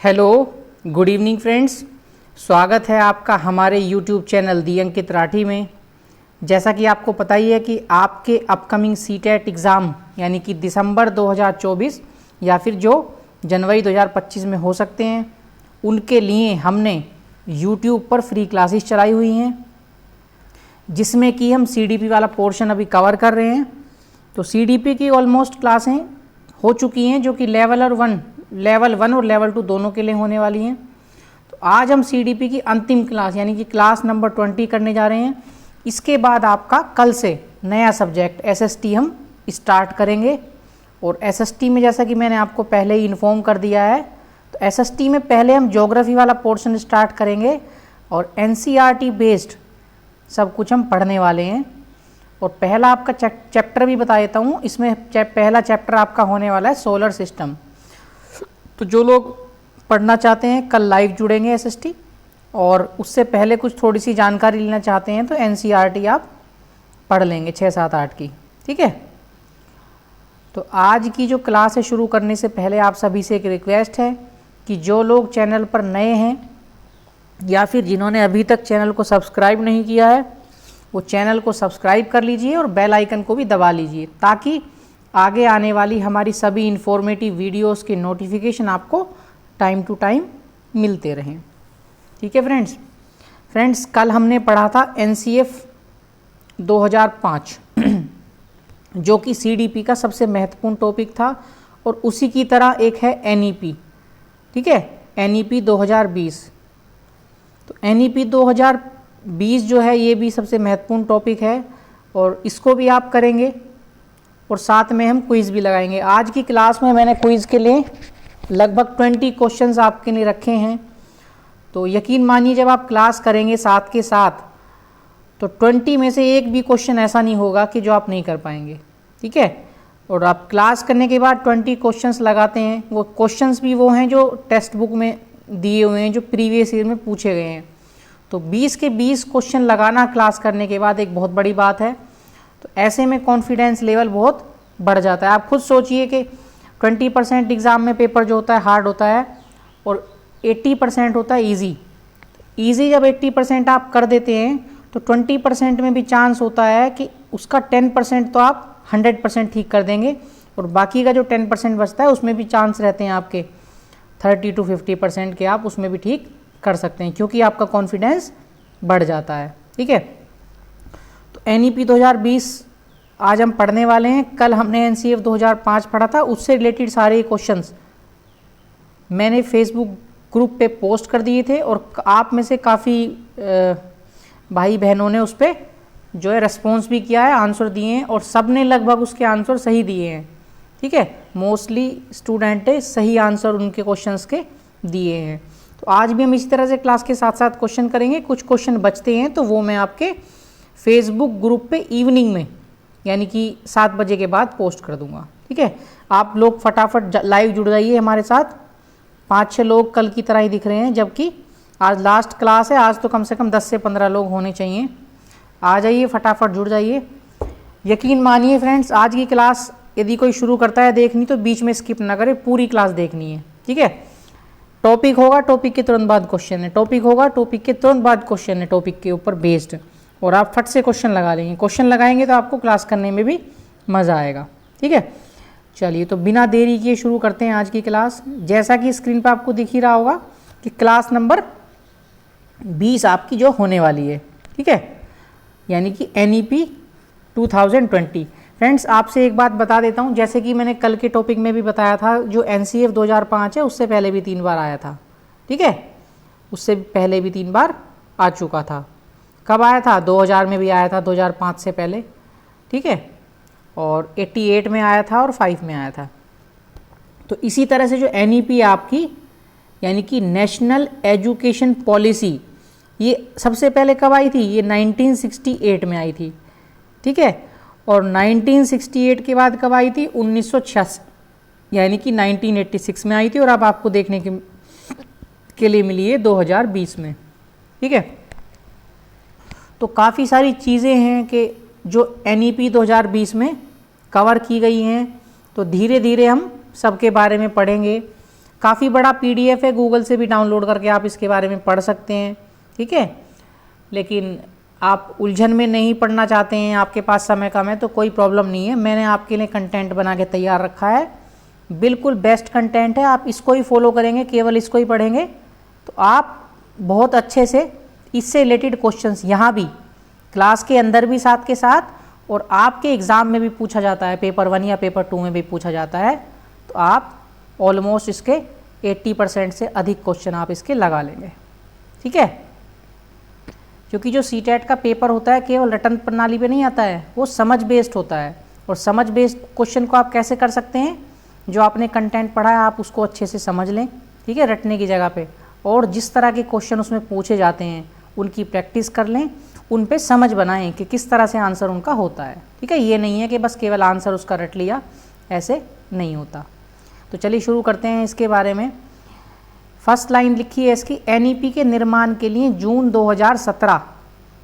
Hello, good evening friends. स्वागत है आपका हमारे यूट्यूब चैनल दी अंकित राठी में। जैसा कि आपको पता ही है कि आपके अपकमिंग सीटेट एग्ज़ाम यानी कि दिसंबर 2024 या फिर जो जनवरी 2025 में हो सकते हैं, उनके लिए हमने यूट्यूब पर फ्री क्लासेस चलाई हुई हैं, जिसमें कि हम सीडीपी वाला पोर्शन अभी कवर कर रहे हैं। तो सीडीपी की ऑलमोस्ट क्लासें हो चुकी हैं, जो कि लेवल 1 और लेवल 2 दोनों के लिए होने वाली हैं। तो आज हम सीडीपी की अंतिम क्लास यानी कि क्लास नंबर 20 करने जा रहे हैं। इसके बाद आपका कल से नया सब्जेक्ट एसएसटी हम स्टार्ट करेंगे। और एसएसटी में जैसा कि मैंने आपको पहले ही इन्फॉर्म कर दिया है, तो एसएसटी में पहले हम ज्योग्राफी वाला पोर्शन स्टार्ट करेंगे और एनसीईआरटी बेस्ड सब कुछ हम पढ़ने वाले हैं। और पहला आपका चैप्टर भी बता देता हूँ। इसमें पहला चैप्टर आपका होने वाला है सोलर सिस्टम। तो जो लोग पढ़ना चाहते हैं कल लाइव जुड़ेंगे एसएसटी, और उससे पहले कुछ थोड़ी सी जानकारी लेना चाहते हैं तो एनसीईआरटी आप पढ़ लेंगे 6, 7, 8 की। ठीक है। तो आज की जो क्लास है शुरू करने से पहले आप सभी से एक रिक्वेस्ट है कि जो लोग चैनल पर नए हैं या फिर जिन्होंने अभी तक चैनल को सब्सक्राइब नहीं किया है, वो चैनल को सब्सक्राइब कर लीजिए और बेल आइकन को भी दबा लीजिए, ताकि आगे आने वाली हमारी सभी इन्फॉर्मेटिव वीडियोस के नोटिफिकेशन आपको टाइम टू टाइम मिलते रहें। ठीक है फ्रेंड्स, कल हमने पढ़ा था एनसीएफ 2005 जो कि सीडीपी का सबसे महत्वपूर्ण टॉपिक था, और उसी की तरह एक है एनईपी। ठीक है, एनईपी 2020। तो एनईपी 2020 जो है ये भी सबसे महत्वपूर्ण टॉपिक है, और इसको भी आप करेंगे और साथ में हम क्विज़ भी लगाएंगे। आज की क्लास में मैंने क्विज़ के लिए लगभग 20 क्वेश्चंस आपके लिए रखे हैं। तो यकीन मानिए जब आप क्लास करेंगे साथ के साथ, तो 20 में से एक भी क्वेश्चन ऐसा नहीं होगा कि जो आप नहीं कर पाएंगे। ठीक है। और आप क्लास करने के बाद 20 क्वेश्चंस लगाते हैं, वो क्वेश्चंस भी वो हैं जो टेक्स्ट बुक में दिए हुए हैं, जो प्रीवियस ईयर में पूछे गए हैं। तो 20 के 20 क्वेश्चन लगाना क्लास करने के बाद एक बहुत बड़ी बात है। तो ऐसे में कॉन्फिडेंस लेवल बहुत बढ़ जाता है। आप खुद सोचिए कि 20% एग्ज़ाम में पेपर जो होता है हार्ड होता है और 80% होता है ईजी। जब 80% आप कर देते हैं तो 20% में भी चांस होता है कि उसका 10% तो आप 100% ठीक कर देंगे, और बाकी का जो 10% बचता है उसमें भी चांस रहते हैं आपके 30 to 50% के, आप उसमें भी ठीक कर सकते हैं, क्योंकि आपका कॉन्फिडेंस बढ़ जाता है। ठीक है। तो एनईपी 2020 आज हम पढ़ने वाले हैं। कल हमने एनसीएफ 2005 पढ़ा था, उससे रिलेटेड सारे क्वेश्चंस मैंने फेसबुक ग्रुप पे पोस्ट कर दिए थे, और आप में से काफ़ी भाई बहनों ने उस पर जो है रेस्पॉन्स भी किया है, आंसर दिए हैं, और सब ने लगभग उसके आंसर सही दिए हैं। ठीक है, मोस्टली स्टूडेंट सही आंसर उनके क्वेश्चंस के दिए हैं। तो आज भी हम इसी तरह से क्लास के साथ साथ क्वेश्चन करेंगे। कुछ क्वेश्चन बचते हैं तो वो मैं आपके फेसबुक ग्रुप पे इवनिंग में यानी कि 7 बजे के बाद पोस्ट कर दूंगा। ठीक है, आप लोग फटाफट लाइव जुड़ जाइए हमारे साथ। 5-6 लोग कल की तरह ही दिख रहे हैं, जबकि आज लास्ट क्लास है। आज तो कम से कम 10 से 15 लोग होने चाहिए। आ जाइए, फटाफट जुड़ जाइए। यकीन मानिए फ्रेंड्स, आज की क्लास यदि कोई शुरू करता है देखनी तो बीच में स्किप ना करे, पूरी क्लास देखनी है। ठीक है, टॉपिक होगा, टॉपिक के तुरंत बाद क्वेश्चन है, टॉपिक होगा, टॉपिक के तुरंत बाद क्वेश्चन है, टॉपिक के ऊपर बेस्ड, और आप फट से क्वेश्चन लगा लेंगे। क्वेश्चन लगाएंगे तो आपको क्लास करने में भी मज़ा आएगा। ठीक है, चलिए तो बिना देरी किए शुरू करते हैं आज की क्लास। जैसा कि स्क्रीन पर आपको दिख ही रहा होगा कि क्लास नंबर 20 आपकी जो होने वाली है। ठीक है, यानी कि एनईपी 2020। फ्रेंड्स, आपसे एक बात बता देता हूँ, जैसे कि मैंने कल के टॉपिक में भी बताया था, जो एनसीएफ 2005 है उससे पहले भी 3 बार आया था। ठीक है, उससे पहले भी 3 बार आ चुका था। कब आया था? 2000 में भी आया था, 2005 से पहले। ठीक है, और 88 में आया था और 5 में आया था। तो इसी तरह से जो एनईपी आपकी यानी कि नेशनल एजुकेशन पॉलिसी, ये सबसे पहले कब आई थी? ये 1968 में आई थी। ठीक है, और 1968 के बाद कब आई थी? 1986 यानी कि 1986 में आई थी, और अब आपको देखने के लिए मिली है 2020 में। ठीक है, तो काफ़ी सारी चीज़ें हैं कि जो एनईपी 2020 में कवर की गई हैं। तो धीरे धीरे हम सबके बारे में पढ़ेंगे। काफ़ी बड़ा PDF है, गूगल से भी डाउनलोड करके आप इसके बारे में पढ़ सकते हैं, ठीक है। लेकिन आप उलझन में नहीं पढ़ना चाहते हैं, आपके पास समय कम है, तो कोई प्रॉब्लम नहीं है, मैंने आपके लिए कंटेंट बना के तैयार रखा है, बिल्कुल बेस्ट कंटेंट है। आप इसको ही फॉलो करेंगे, केवल इसको ही पढ़ेंगे, तो आप बहुत अच्छे से इससे रिलेटेड क्वेश्चंस यहाँ भी क्लास के अंदर भी साथ के साथ और आपके एग्ज़ाम में भी पूछा जाता है, पेपर 1 या पेपर 2 में भी पूछा जाता है, तो आप ऑलमोस्ट इसके 80% से अधिक क्वेश्चन आप इसके लगा लेंगे, ठीक है। क्योंकि जो CTET का पेपर होता है केवल रटन प्रणाली पे नहीं आता है, वो समझ बेस्ड होता है। और समझ बेस्ड क्वेश्चन को आप कैसे कर सकते हैं, जो आपने कंटेंट पढ़ा है आप उसको अच्छे से समझ लें, ठीक है, रटने की जगह पे, और जिस तरह के क्वेश्चन उसमें पूछे जाते हैं उनकी प्रैक्टिस कर लें, उन पे समझ बनाएं कि किस तरह से आंसर उनका होता है, ठीक है। ये नहीं है कि बस केवल आंसर उसका रट लिया, ऐसे नहीं होता। तो चलिए शुरू करते हैं इसके बारे में। फर्स्ट लाइन लिखी है इसकी, NEP के निर्माण के लिए जून 2017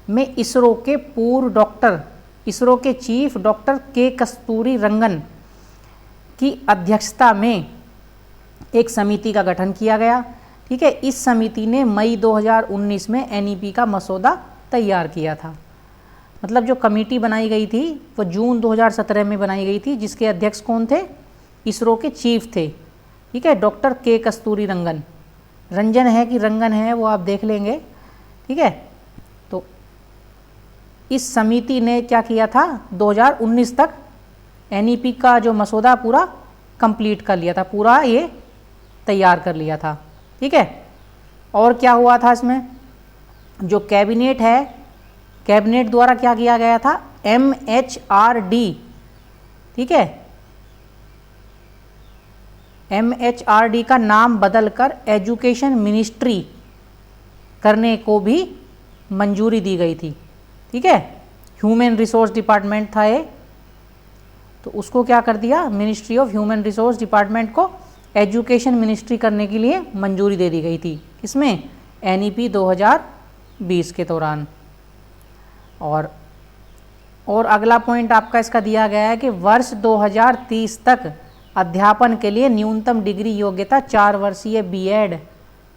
में इसरो के पूर्व डॉक्टर, इसरो के चीफ डॉक्टर के कस्तूरी रंगन की अध्यक्षता में एक समिति का गठन किया गया, ठीक है। इस समिति ने मई 2019 में NEP का मसौदा तैयार किया था। मतलब जो कमेटी बनाई गई थी वो जून 2017 में बनाई गई थी, जिसके अध्यक्ष कौन थे, इसरो के चीफ थे, ठीक है, डॉक्टर के कस्तूरी रंगन। रंजन है कि रंगन है वो आप देख लेंगे, ठीक है। तो इस समिति ने क्या किया था, 2019 तक NEP का जो मसौदा पूरा कंप्लीट कर लिया था, पूरा ये तैयार कर लिया था, ठीक है। और क्या हुआ था इसमें, जो कैबिनेट है, कैबिनेट द्वारा क्या किया गया था, MHRD, ठीक है, MHRD का नाम बदलकर एजुकेशन मिनिस्ट्री करने को भी मंजूरी दी गई थी, ठीक है। ह्यूमन रिसोर्स डिपार्टमेंट था ये, तो उसको क्या कर दिया, ministry of human resource department को एजुकेशन मिनिस्ट्री करने के लिए मंजूरी दे दी गई थी, इसमें NEP 2020 के दौरान। और अगला पॉइंट आपका इसका दिया गया है कि वर्ष 2030 तक अध्यापन के लिए न्यूनतम डिग्री योग्यता 4 वर्षीय B.Ed,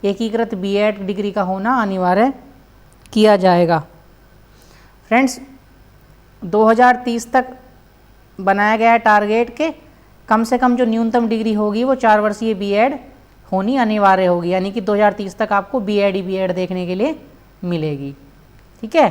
एकीकृत B.Ed डिग्री का होना अनिवार्य किया जाएगा। फ्रेंड्स, 2030 तक बनाया गया टारगेट के कम से कम जो न्यूनतम डिग्री होगी वो 4 वर्षीय B.Ed होनी अनिवार्य होगी, यानी कि 2030 तक आपको B.Ed देखने के लिए मिलेगी, ठीक है।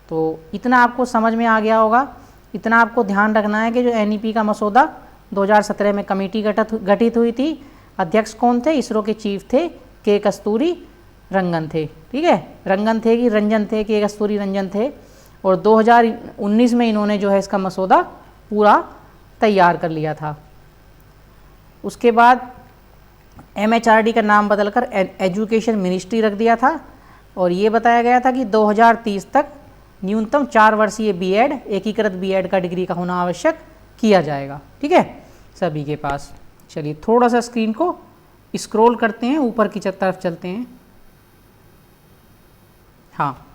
तो इतना आपको समझ में आ गया होगा। इतना आपको ध्यान रखना है कि जो NEP का मसौदा 2017 में कमेटी गठित हुई थी, अध्यक्ष कौन थे, इसरो के चीफ थे के कस्तूरी रंगन थे, ठीक है। रंगन थे कि रंजन थे, के कस्तूरी रंजन थे। और 2019 में इन्होंने जो है इसका मसौदा पूरा तैयार कर लिया था। उसके बाद MHRD का नाम बदलकर एजुकेशन मिनिस्ट्री रख दिया था, और ये बताया गया था कि 2030 तक न्यूनतम 4 वर्षीय B.Ed, एकीकृत B.Ed का डिग्री का होना आवश्यक किया जाएगा, ठीक है, सभी के पास। चलिए थोड़ा सा स्क्रीन को स्क्रॉल करते हैं, ऊपर की तरफ चलते हैं। हाँ,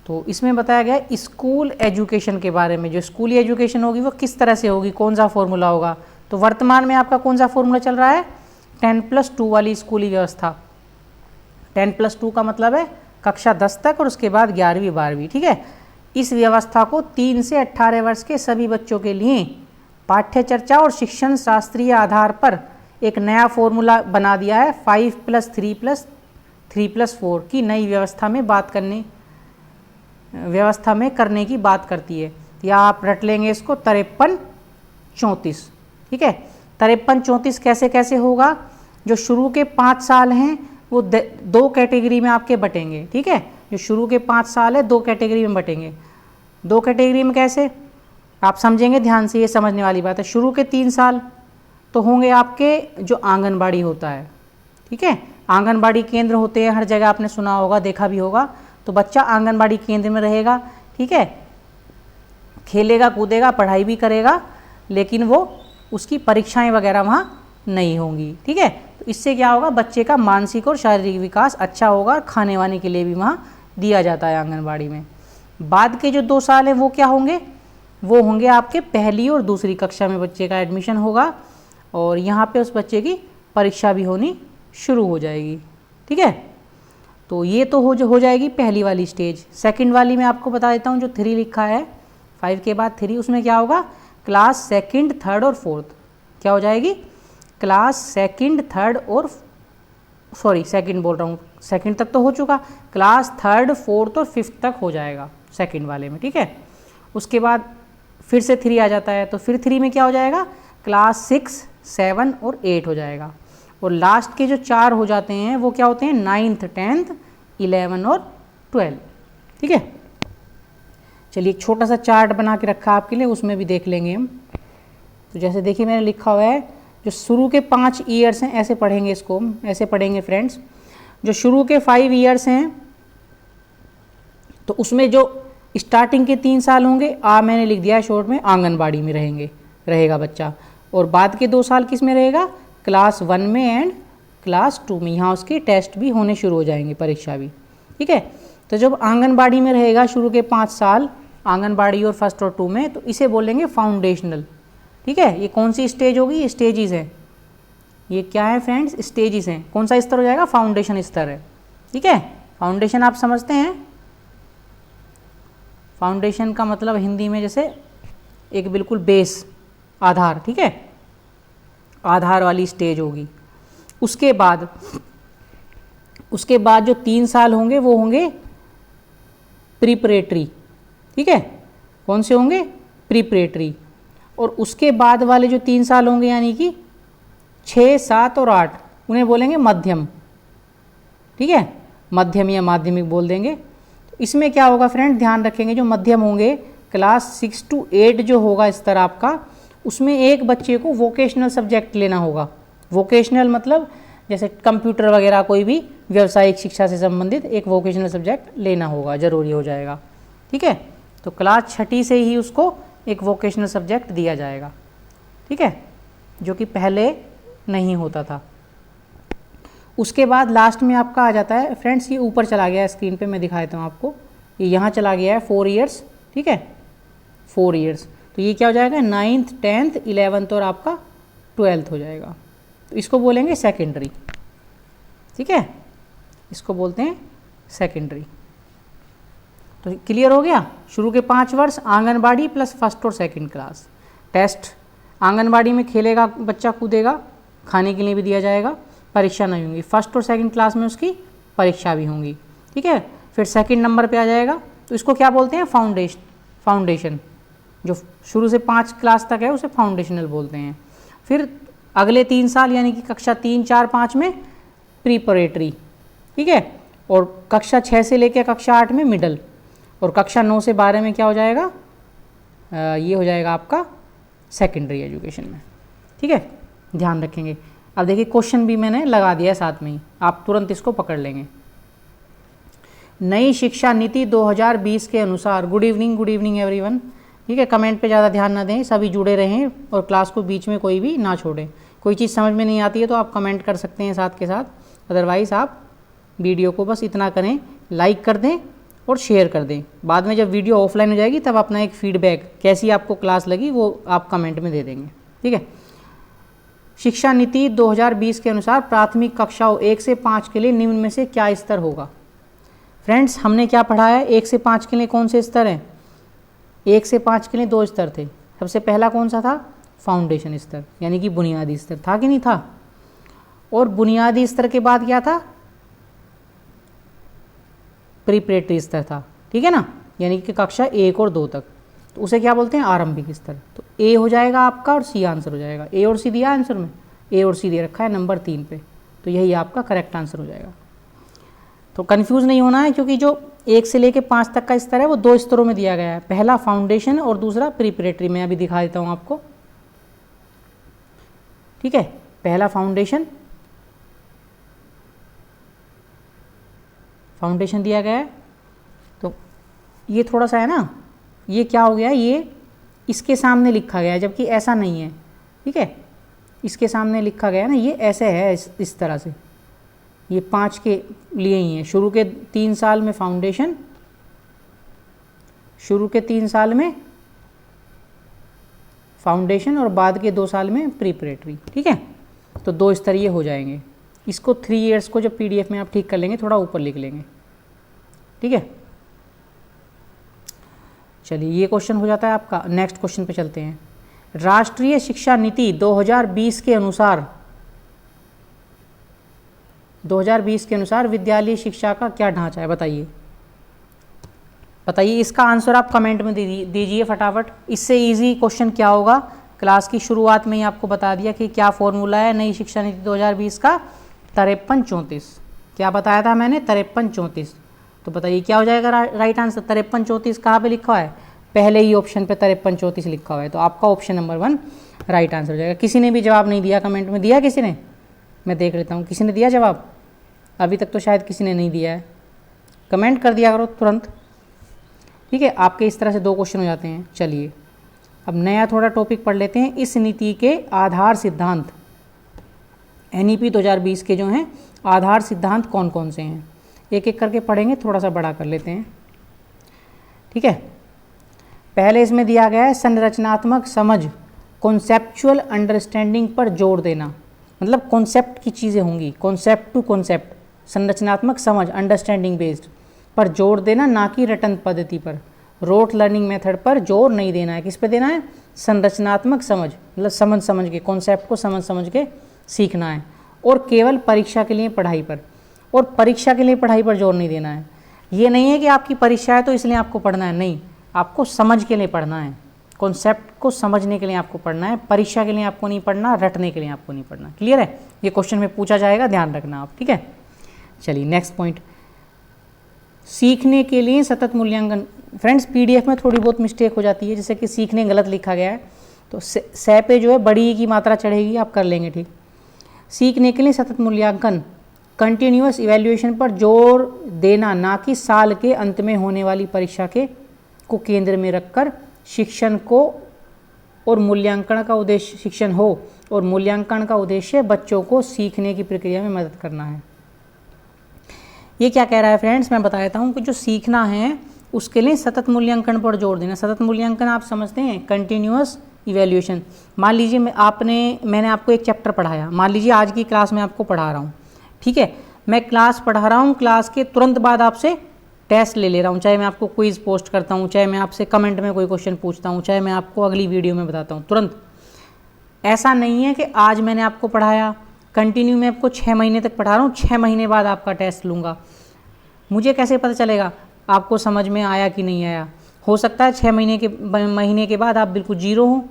तो इसमें बताया गया स्कूल एजुकेशन के बारे में। जो स्कूली एजुकेशन होगी वो किस तरह से होगी, कौन सा फॉर्मूला होगा। तो वर्तमान में आपका कौन सा फॉर्मूला चल रहा है, 10+2 वाली स्कूली व्यवस्था। 10+2 का मतलब है कक्षा 10 तक और उसके बाद 11वीं 12वीं, ठीक है। इस व्यवस्था को 3 से 18 वर्ष के सभी बच्चों के लिए पाठ्य चर्चा और शिक्षण शास्त्रीय आधार पर एक नया फॉर्मूला बना दिया है। 5+3+3+4 की नई व्यवस्था में करने की बात करती है, या आप रट लेंगे इसको 53-34, ठीक है। 53-34 कैसे कैसे होगा, जो शुरू के 5 साल हैं वो 2 कैटेगरी में आपके बटेंगे, ठीक है। जो शुरू के 5 साल है 2 कैटेगरी में बटेंगे। 2 कैटेगरी में कैसे आप समझेंगे, ध्यान से, ये समझने वाली बात है। शुरू के 3 साल तो होंगे आपके जो आंगनबाड़ी होता है, ठीक है। आंगनबाड़ी केंद्र होते हैं, हर जगह आपने सुना होगा, देखा भी होगा। तो बच्चा आंगनबाड़ी केंद्र में रहेगा, ठीक है, खेलेगा कूदेगा, पढ़ाई भी करेगा, लेकिन वो उसकी परीक्षाएं वगैरह वहाँ नहीं होंगी, ठीक है। तो इससे क्या होगा, बच्चे का मानसिक और शारीरिक विकास अच्छा होगा, और खाने वाने के लिए भी वहाँ दिया जाता है आंगनबाड़ी में। बाद के जो 2 साल हैं वो क्या होंगे, वो होंगे आपके पहली और दूसरी कक्षा में बच्चे का एडमिशन होगा, और यहाँ पे उस बच्चे की परीक्षा भी होनी शुरू हो जाएगी। ठीक है, तो ये तो हो जाएगी पहली वाली स्टेज। सेकंड वाली मैं आपको बता देता हूँ, जो 3 लिखा है, 5 के बाद 3, उसमें क्या होगा, क्लास सेकंड, थर्ड और फोर्थ क्या हो जाएगी, क्लास सेकंड, थर्ड और सॉरी सेकंड बोल रहा हूँ, सेकंड तक तो हो चुका, क्लास थर्ड, फोर्थ और फिफ्थ तक हो जाएगा सेकंड वाले में। ठीक है, उसके बाद फिर से 3 आ जाता है, तो फिर 3 में क्या हो जाएगा, क्लास 6, 7 और 8 हो जाएगा। और लास्ट के जो 4 हो जाते हैं वो क्या होते हैं, 9th, 10th, 11 और 12। ठीक है, चलिए एक छोटा सा चार्ट बना के रखा आपके लिए, उसमें भी देख लेंगे हम। तो जैसे देखिए मैंने लिखा हुआ है, जो शुरू के 5 ईयर्स हैं, ऐसे पढ़ेंगे इसको हम, ऐसे पढ़ेंगे फ्रेंड्स। जो शुरू के 5 ईयर्स हैं, तो उसमें जो स्टार्टिंग के 3 साल होंगे, मैंने लिख दिया है शॉर्ट में, आंगनबाड़ी में रहेगा बच्चा। और बाद के 2 साल किस में रहेगा, क्लास 1 में एंड क्लास 2 में। यहाँ उसके टेस्ट भी होने शुरू हो जाएंगे, परीक्षा भी। ठीक है, तो जब आंगनबाड़ी में रहेगा शुरू के 5 साल, आंगनबाड़ी और फर्स्ट और 2 में, तो इसे बोलेंगे फाउंडेशनल। ठीक है, ये कौन सी स्टेज होगी, ये स्टेजेस हैं। ये क्या है फ्रेंड्स, स्टेजेस हैं। कौन सा स्तर हो जाएगा, फाउंडेशन स्तर है। ठीक है, फाउंडेशन आप समझते हैं, फाउंडेशन का मतलब हिंदी में जैसे एक बिल्कुल बेस, आधार। ठीक है, आधार वाली स्टेज होगी। उसके बाद जो 3 साल होंगे वो होंगे प्रिपरेटरी। ठीक है, कौन से होंगे, प्रिपरेटरी। और उसके बाद वाले जो 3 साल होंगे, यानी कि 6, 7 और 8, उन्हें बोलेंगे मध्यम। ठीक है, मध्यम या माध्यमिक बोल देंगे। तो इसमें क्या होगा फ्रेंड, ध्यान रखेंगे, जो मध्यम होंगे, क्लास 6 to 8 जो होगा स्तर आपका, उसमें एक बच्चे को वोकेशनल सब्जेक्ट लेना होगा। वोकेशनल मतलब जैसे कंप्यूटर वगैरह, कोई भी व्यावसायिक शिक्षा से संबंधित एक वोकेशनल सब्जेक्ट लेना होगा, ज़रूरी हो जाएगा। ठीक है, तो क्लास 6ठी से ही उसको एक वोकेशनल सब्जेक्ट दिया जाएगा। ठीक है, जो कि पहले नहीं होता था। उसके बाद लास्ट में आपका आ जाता है फ्रेंड्स, ये ऊपर चला गया है स्क्रीन पे, मैं दिखा देता हूँ आपको, ये यहाँ चला गया है 4 ईयर्स। ठीक है, 4 ईयर्स, तो ये क्या हो जाएगा, 9th, 10th, 11th और आपका 12th हो जाएगा। तो इसको बोलेंगे सेकेंडरी। ठीक है, इसको बोलते हैं सेकेंडरी। तो क्लियर हो गया, शुरू के 5 वर्ष आंगनबाड़ी प्लस फर्स्ट और सेकंड क्लास। टेस्ट आंगनबाड़ी में खेलेगा बच्चा, कूदेगा, खाने के लिए भी दिया जाएगा, परीक्षा नहीं होंगी। फर्स्ट और सेकंड क्लास में उसकी परीक्षा भी होंगी। ठीक है, फिर सेकंड नंबर पे आ जाएगा, तो इसको क्या बोलते हैं, फाउंडेशन। जो शुरू से 5 क्लास तक है उसे फाउंडेशनल बोलते हैं। फिर अगले 3 साल यानी कि कक्षा 3, 4, 5 में प्रीपरेटरी। ठीक है, और कक्षा 6 से लेकर कक्षा 8 में मिडल, और कक्षा 9 से 12 में क्या हो जाएगा, ये हो जाएगा आपका सेकेंडरी एजुकेशन में। ठीक है, ध्यान रखेंगे। अब देखिए क्वेश्चन भी मैंने लगा दिया है साथ में ही, आप तुरंत इसको पकड़ लेंगे। नई शिक्षा नीति 2020 के अनुसार, गुड इवनिंग एवरीवन। ठीक है, कमेंट पे ज़्यादा ध्यान ना दें, सभी जुड़े रहें और क्लास को बीच में कोई भी ना छोड़ें। कोई चीज़ समझ में नहीं आती है तो आप कमेंट कर सकते हैं साथ के साथ, अदरवाइज़ आप वीडियो को बस इतना करें, लाइक कर दें और शेयर कर दें। बाद में जब वीडियो ऑफलाइन हो जाएगी तब अपना एक फीडबैक, कैसी आपको क्लास लगी, वो आप कमेंट में दे देंगे। ठीक है, शिक्षा नीति 2020 के अनुसार प्राथमिक कक्षाओं 1 से 5 के लिए निम्न में से क्या स्तर होगा। फ्रेंड्स हमने क्या पढ़ा है, 1 से 5 के लिए कौन से स्तर हैं, 1 से 5 के लिए 2 स्तर थे। सबसे पहला कौन सा था, फाउंडेशन स्तर, यानी कि बुनियादी स्तर, था कि नहीं था। और बुनियादी स्तर के बाद क्या था, प्रीपरेटरी स्तर था। ठीक है ना, यानी कि कक्षा 1 और 2 तक, तो उसे क्या बोलते हैं, आरंभिक स्तर। तो ए हो जाएगा आपका और सी आंसर हो जाएगा। ए और सी दिया आंसर में, ए और सी दे रखा है नंबर 3 पे, तो यही आपका करेक्ट आंसर हो जाएगा। तो कंफ्यूज नहीं होना है, क्योंकि जो 1 से लेकर 5 तक का स्तर है वो 2 स्तरों में दिया गया है, पहला फाउंडेशन और दूसरा प्रीपरेटरी। मैं अभी दिखा देता हूँ आपको। ठीक है, पहला फाउंडेशन दिया गया है। तो ये थोड़ा सा है ना, ये क्या हो गया, ये इसके सामने लिखा गया है, जबकि ऐसा नहीं है। ठीक है, इसके सामने लिखा गया है ना, ये ऐसे है, इस तरह से, ये 5 के लिए ही है। शुरू के 3 साल में फाउंडेशन, शुरू के 3 साल में फाउंडेशन और बाद के 2 साल में प्रीपरेटरी। ठीक है, तो 2 स्तरीय हो जाएंगे। इसको 3 ईयर्स को जब PDF में आप ठीक कर लेंगे, थोड़ा ऊपर लिख लेंगे। ठीक है, चलिए ये क्वेश्चन हो जाता है आपका। नेक्स्ट क्वेश्चन पे चलते हैं। राष्ट्रीय शिक्षा नीति 2020 के अनुसार 2020 के अनुसार विद्यालय शिक्षा का क्या ढांचा है, बताइए। बताइए, इसका आंसर आप कमेंट में दीजिए फटाफट। इससे इजी क्वेश्चन क्या होगा, क्लास की शुरुआत में ही आपको बता दिया कि क्या फॉर्मूला है नई शिक्षा नीति 2020 का, 53-34। क्या बताया था मैंने, 53-34। तो बताइए क्या हो जाएगा राइट आंसर। 53-34 कहाँ पे लिखा हुआ है, पहले ही ऑप्शन पे 53-34 लिखा हुआ है, तो आपका ऑप्शन नंबर 1 राइट आंसर हो जाएगा। किसी ने भी जवाब नहीं दिया कमेंट में, दिया किसी ने? मैं देख लेता हूँ, किसी ने दिया जवाब? अभी तक तो शायद किसी ने नहीं दिया है, कमेंट कर दिया करो तुरंत। ठीक है, आपके इस तरह से 2 क्वेश्चन हो जाते हैं। चलिए अब नया थोड़ा टॉपिक पढ़ लेते हैं। इस नीति के आधार सिद्धांत, NEP 2020 के जो हैं आधार सिद्धांत कौन कौन से हैं, एक एक करके पढ़ेंगे, थोड़ा सा बड़ा कर लेते हैं। ठीक है, पहले इसमें दिया गया है संरचनात्मक समझ, कॉन्सेप्चुअल अंडरस्टैंडिंग पर जोर देना। मतलब कॉन्सेप्ट की चीज़ें होंगी, कॉन्सेप्ट टू कॉन्सेप्ट, संरचनात्मक समझ अंडरस्टैंडिंग बेस्ड पर जोर देना, ना कि रटन पद्धति पर, रोट लर्निंग मेथड पर जोर नहीं देना है। किस पे देना है, संरचनात्मक समझ, मतलब समझ समझ के, कॉन्सेप्ट को समझ समझ के सीखना है, और केवल परीक्षा के लिए पढ़ाई पर, और परीक्षा के लिए पढ़ाई पर जोर नहीं देना है। ये नहीं है कि आपकी परीक्षा है तो इसलिए आपको पढ़ना है, नहीं, आपको समझ के लिए पढ़ना है, कॉन्सेप्ट को समझने के लिए आपको पढ़ना है, परीक्षा के लिए आपको नहीं पढ़ना, रटने के लिए आपको नहीं पढ़ना। क्लियर है, ये क्वेश्चन में पूछा जाएगा, ध्यान रखना आप। ठीक है, चलिए नेक्स्ट पॉइंट, सीखने के लिए सतत मूल्यांकन। फ्रेंड्स PDF में थोड़ी बहुत मिस्टेक हो जाती है, जैसे कि सीखने गलत लिखा गया है, तो से पे जो है बड़ी की मात्रा चढ़ेगी, आप कर लेंगे। ठीक, सीखने के लिए सतत मूल्यांकन, कंटिन्यूअस इवैल्यूएशन पर जोर देना, ना कि साल के अंत में होने वाली परीक्षा को केंद्र में रखकर शिक्षण को और मूल्यांकन का उद्देश्य शिक्षण हो और मूल्यांकन का उद्देश्य बच्चों को सीखने की प्रक्रिया में मदद करना है। ये क्या कह रहा है फ्रेंड्स, मैं बता देता हूँ कि जो सीखना है उसके लिए सतत मूल्यांकन पर जोर देना। सतत मूल्यांकन आप समझते हैं, कंटिन्यूअस इवैल्यूएशन। मान लीजिए मैंने आपको एक चैप्टर पढ़ाया, मान लीजिए आज की क्लास में आपको पढ़ा रहा हूँ। ठीक है, मैं क्लास पढ़ा रहा हूँ, क्लास के तुरंत बाद आपसे टेस्ट ले रहा हूँ, चाहे मैं आपको क्विज पोस्ट करता हूँ, चाहे मैं आपसे कमेंट में कोई क्वेश्चन पूछता हूँ, चाहे मैं आपको अगली वीडियो में बताता हूँ, तुरंत। ऐसा नहीं है कि आज मैंने आपको पढ़ाया, कंटिन्यू मैं आपको 6 महीने तक पढ़ा रहा हूँ, 6 महीने बाद आपका टेस्ट लूँगा। मुझे कैसे पता चलेगा आपको समझ में आया कि नहीं आया? हो सकता है 6 महीने के बाद आप बिल्कुल जीरो हो,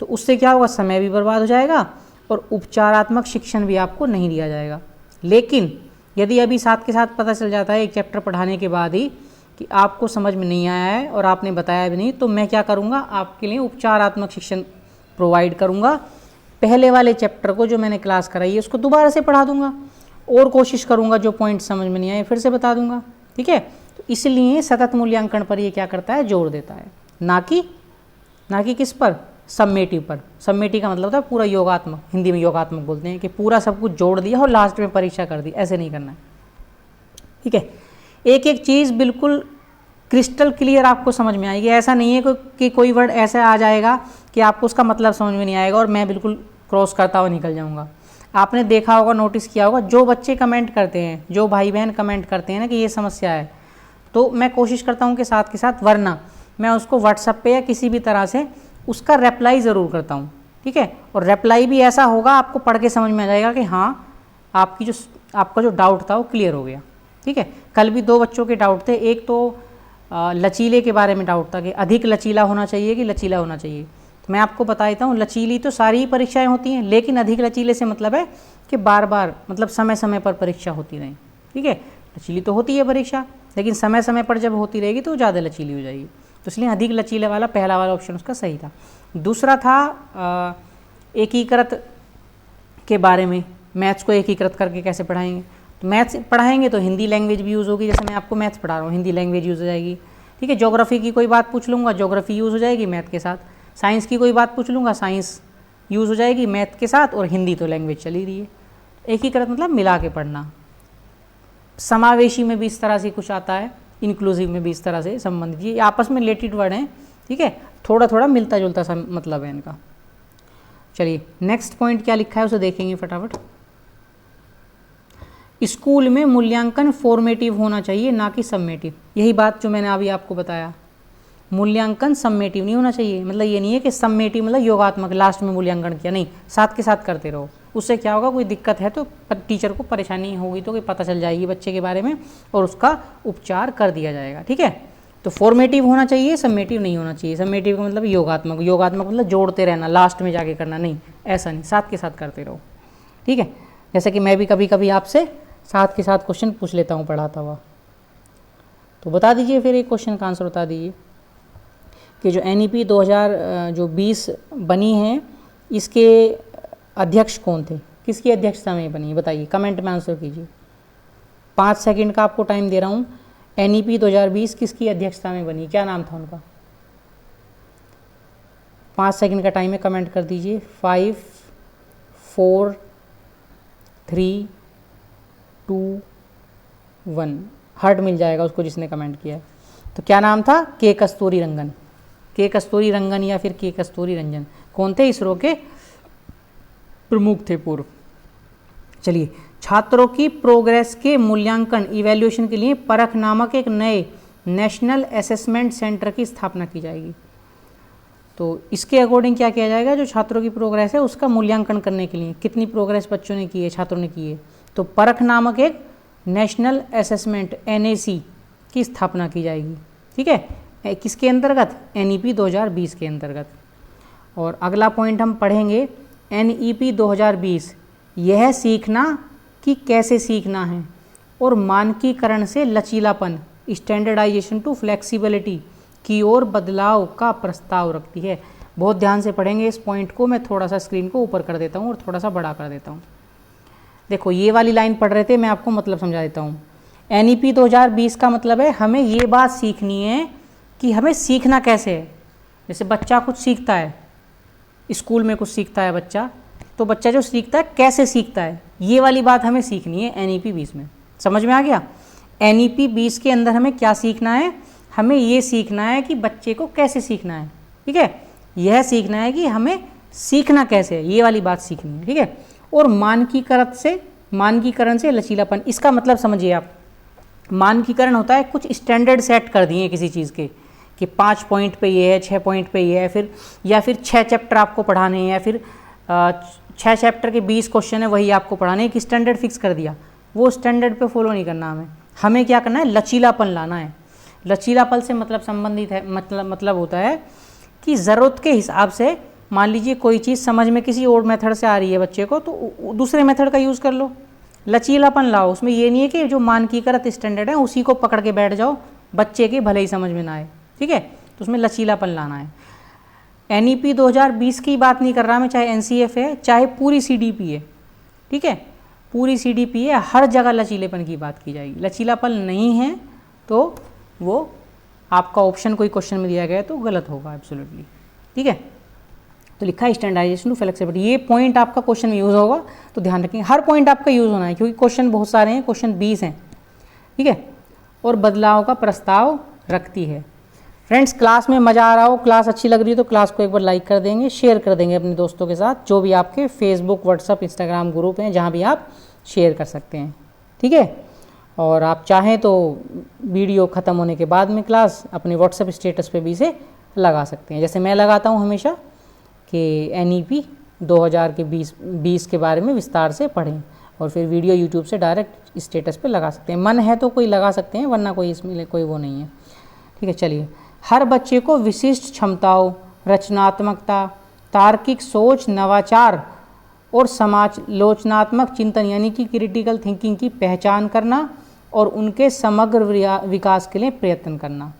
तो उससे क्या होगा, समय भी बर्बाद हो जाएगा और उपचारात्मक शिक्षण भी आपको नहीं दिया जाएगा। लेकिन यदि अभी साथ के साथ पता चल जाता है एक चैप्टर पढ़ाने के बाद ही कि आपको समझ में नहीं आया है और आपने बताया भी नहीं, तो मैं क्या करूँगा, आपके लिए उपचारात्मक शिक्षण प्रोवाइड करूँगा। पहले वाले चैप्टर को जो मैंने क्लास कराई है उसको दोबारा से पढ़ा दूँगा और कोशिश करूँगा जो पॉइंट समझ में नहीं आए फिर से बता दूँगा। ठीक है, तो इसलिए सतत मूल्यांकन पर ये क्या करता है, जोर देता है, ना कि किस पर, सम्मेटिव पर। सम्मेटिव का मतलब होता है पूरा योगात्मक, हिंदी में योगात्मक बोलते हैं कि पूरा सब कुछ जोड़ दिया और लास्ट में परीक्षा कर दी, ऐसे नहीं करना है। ठीक है, एक एक चीज़ बिल्कुल क्रिस्टल क्लियर आपको समझ में आएगी। ऐसा नहीं है कि कोई वर्ड ऐसा आ जाएगा कि आपको उसका मतलब समझ में नहीं आएगा और मैं बिल्कुल क्रॉस करता हुआ निकल जाऊँगा। आपने देखा होगा, नोटिस किया होगा, जो बच्चे कमेंट करते हैं, जो भाई बहन कमेंट करते हैं ना कि ये समस्या है, तो मैं कोशिश करता हूँ कि साथ के साथ, वरना मैं उसको व्हाट्सएप पे या किसी भी तरह से उसका रिप्लाई ज़रूर करता हूँ। ठीक है, और रिप्लाई भी ऐसा होगा आपको पढ़ के समझ में आ जाएगा कि हाँ आपका जो डाउट था वो क्लियर हो गया। ठीक है, कल भी 2 बच्चों के डाउट थे, एक तो लचीले के बारे में डाउट था कि अधिक लचीला होना चाहिए कि लचीला होना चाहिए। तो मैं आपको बता देता हूँ, लचीली तो सारी ही परीक्षाएं होती हैं, लेकिन अधिक लचीले से मतलब है कि बार बार, मतलब समय समय पर परीक्षा होती रहे। ठीक है, लचीली तो होती है परीक्षा, लेकिन समय समय पर जब होती रहेगी तो ज़्यादा लचीली हो जाएगी। तो इसलिए अधिक लचीले वाला पहला वाला ऑप्शन उसका सही था। दूसरा था एकीकृत के बारे में, मैथ्स को एकीकृत करके कैसे पढ़ाएंगे। तो मैथ्स पढ़ाएंगे तो हिंदी लैंग्वेज भी यूज़ होगी, जैसे मैं आपको मैथ्स पढ़ा रहा हूँ, हिंदी लैंग्वेज यूज़ हो जाएगी। ठीक है, ज्योग्राफी की कोई बात पूछ लूँगा, ज्योग्राफी यूज़ हो जाएगी मैथ के साथ। साइंस की कोई बात पूछ लूँगा, साइंस यूज़ हो जाएगी मैथ के साथ, और हिंदी तो लैंग्वेज चली रही है। एकीकृत मतलब मिला के पढ़ना। समावेशी में भी इस तरह से कुछ आता है, इंक्लूसिव में भी इस तरह से संबंधित, ये आपस में रिलेटेड वर्ड हैं। ठीक है, थोड़ा थोड़ा मिलता जुलता सा मतलब है इनका। चलिए नेक्स्ट पॉइंट क्या लिखा है उसे देखेंगे फटाफट। स्कूल में मूल्यांकन फॉर्मेटिव होना चाहिए ना कि सबमेटिव। यही बात जो मैंने अभी आपको बताया, मूल्यांकन सबमेटिव नहीं होना चाहिए। मतलब ये नहीं है कि सबमेटिव मतलब योगात्मक लास्ट में मूल्यांकन किया, नहीं, साथ के साथ करते रहो। उससे क्या होगा, कोई दिक्कत है तो टीचर को परेशानी होगी तो कोई पता चल जाएगी बच्चे के बारे में और उसका उपचार कर दिया जाएगा। ठीक है, तो फॉर्मेटिव होना चाहिए, सबमेटिव नहीं होना चाहिए। सबमेटिव का मतलब योगात्मक, योगात्मक मतलब जोड़ते रहना, लास्ट में जाके करना, नहीं ऐसा नहीं, साथ के साथ करते रहो। ठीक है, जैसे कि मैं भी कभी कभी आपसे साथ के साथ क्वेश्चन पूछ लेता हूँ पढ़ाता हुआ। तो बता दीजिए फिर एक क्वेश्चन का आंसर बता दीजिए कि जो NEP 2020 बनी है इसके अध्यक्ष कौन थे, किसकी अध्यक्षता में बनी, बताइए, कमेंट में आंसर कीजिए। 5 सेकंड का आपको टाइम दे रहा हूँ। NEP 2020 किसकी अध्यक्षता में बनी, क्या नाम था उनका? 5 सेकंड का टाइम है, कमेंट कर दीजिए। 5 4 3 2 1। हार्ट मिल जाएगा उसको जिसने कमेंट किया है। तो क्या नाम था? के कस्तूरी रंगन। के कस्तूरी रंगन या फिर के कस्तूरी रंजन कौन थे? इसरो के प्रमुख थे पूर्व। चलिए, छात्रों की प्रोग्रेस के मूल्यांकन इवैल्यूएशन के लिए परख नामक एक नए नेशनल असेसमेंट सेंटर की स्थापना की जाएगी। तो इसके अकॉर्डिंग क्या किया जाएगा, जो छात्रों की प्रोग्रेस है उसका मूल्यांकन करने के लिए कितनी प्रोग्रेस बच्चों ने की है, छात्रों ने की है, तो परख नामक एक नेशनल असेसमेंट NAC की स्थापना की जाएगी। ठीक है, किसके अंतर्गत? NEP 2020 के अंतर्गत। और अगला पॉइंट हम पढ़ेंगे NEP 2020, यह सीखना कि कैसे सीखना है और मानकीकरण से लचीलापन स्टैंडर्डाइजेशन टू फ्लेक्सिबिलिटी की ओर बदलाव का प्रस्ताव रखती है। बहुत ध्यान से पढ़ेंगे इस पॉइंट को। मैं थोड़ा सा स्क्रीन को ऊपर कर देता हूँ और थोड़ा सा बड़ा कर देता हूँ। देखो, ये वाली लाइन पढ़ रहे थे, मैं आपको मतलब समझा देता हूँ। NEP 2020 का मतलब है हमें ये बात सीखनी है कि हमें सीखना कैसे है। जैसे बच्चा कुछ सीखता है, स्कूल में कुछ सीखता है बच्चा, तो बच्चा जो सीखता है कैसे सीखता है, ये वाली बात हमें सीखनी है NEP 20 में। समझ में आ गया? NEP 20 के अंदर हमें क्या सीखना है? हमें ये सीखना है कि बच्चे को कैसे सीखना है। ठीक है, यह सीखना है कि हमें सीखना कैसे है, ये वाली बात सीखनी है। ठीक है, और मानकीकरण से लचीलापन, इसका मतलब समझिए आप। मानकीकरण होता है कुछ स्टैंडर्ड सेट कर दिए किसी चीज़ के कि 5 पॉइंट पे ये है, 6 पॉइंट पे ये है, या फिर 6 चैप्टर आपको पढ़ाने हैं, या फिर 6 चैप्टर के 20 क्वेश्चन है वही आपको पढ़ाने, एक स्टैंडर्ड फिक्स कर दिया। वो स्टैंडर्ड पे फॉलो नहीं करना हमें क्या करना है? लचीलापन लाना है। लचीलापन से मतलब संबंधित है, मतलब होता है कि ज़रूरत के हिसाब से, मान लीजिए कोई चीज़ समझ में किसी और मेथड से आ रही है बच्चे को, तो दूसरे मेथड का यूज़ कर लो, लचीलापन लाओ। उसमें ये नहीं है कि जो मानकीकृत स्टैंडर्ड है उसी को पकड़ के बैठ जाओ, बच्चे के भले ही समझ में ना आए। ठीक है, तो उसमें लचीलापन लाना है। NEP 2020 की बात नहीं कर रहा मैं, चाहे NCF है, चाहे पूरी CDP है। ठीक है, पूरी CDP है, हर जगह लचीलेपन की बात की जाएगी। लचीलापन नहीं है तो वो आपका ऑप्शन कोई क्वेश्चन में दिया गया तो गलत होगा एब्सोल्युटली। ठीक है, तो लिखा है स्टैंडर्डाइजेशन टू फ्लेक्सिबिलिटी। ये पॉइंट आपका क्वेश्चन में यूज़ होगा, तो ध्यान रखेंगे हर पॉइंट आपका यूज़ होना है, क्योंकि क्वेश्चन बहुत सारे हैं, क्वेश्चन 20 हैं। ठीक है, और बदलाव का प्रस्ताव रखती है। फ्रेंड्स, क्लास में मज़ा आ रहा हो, क्लास अच्छी लग रही है तो क्लास को एक बार लाइक कर देंगे, शेयर कर देंगे अपने दोस्तों के साथ, जो भी आपके फेसबुक, व्हाट्सअप, इंस्टाग्राम ग्रुप हैं, जहाँ भी आप शेयर कर सकते हैं। ठीक है, और आप चाहें तो वीडियो ख़त्म होने के बाद में क्लास अपने व्हाट्सएप स्टेटस पे भी इसे लगा सकते हैं, जैसे मैं लगाता हूँ हमेशा कि NEP 2020 के बारे में विस्तार से पढ़ें, और फिर वीडियो यूट्यूब से डायरेक्ट स्टेटस पे लगा सकते हैं। मन है तो कोई लगा सकते हैं, वरना कोई इसमें कोई वो नहीं है। ठीक है, चलिए, हर बच्चे को विशिष्ट क्षमताओं, रचनात्मकता, तार्किक सोच, नवाचार और समालोचनात्मक चिंतन यानी कि क्रिटिकल थिंकिंग की पहचान करना और उनके समग्र विकास के लिए प्रयत्न करना।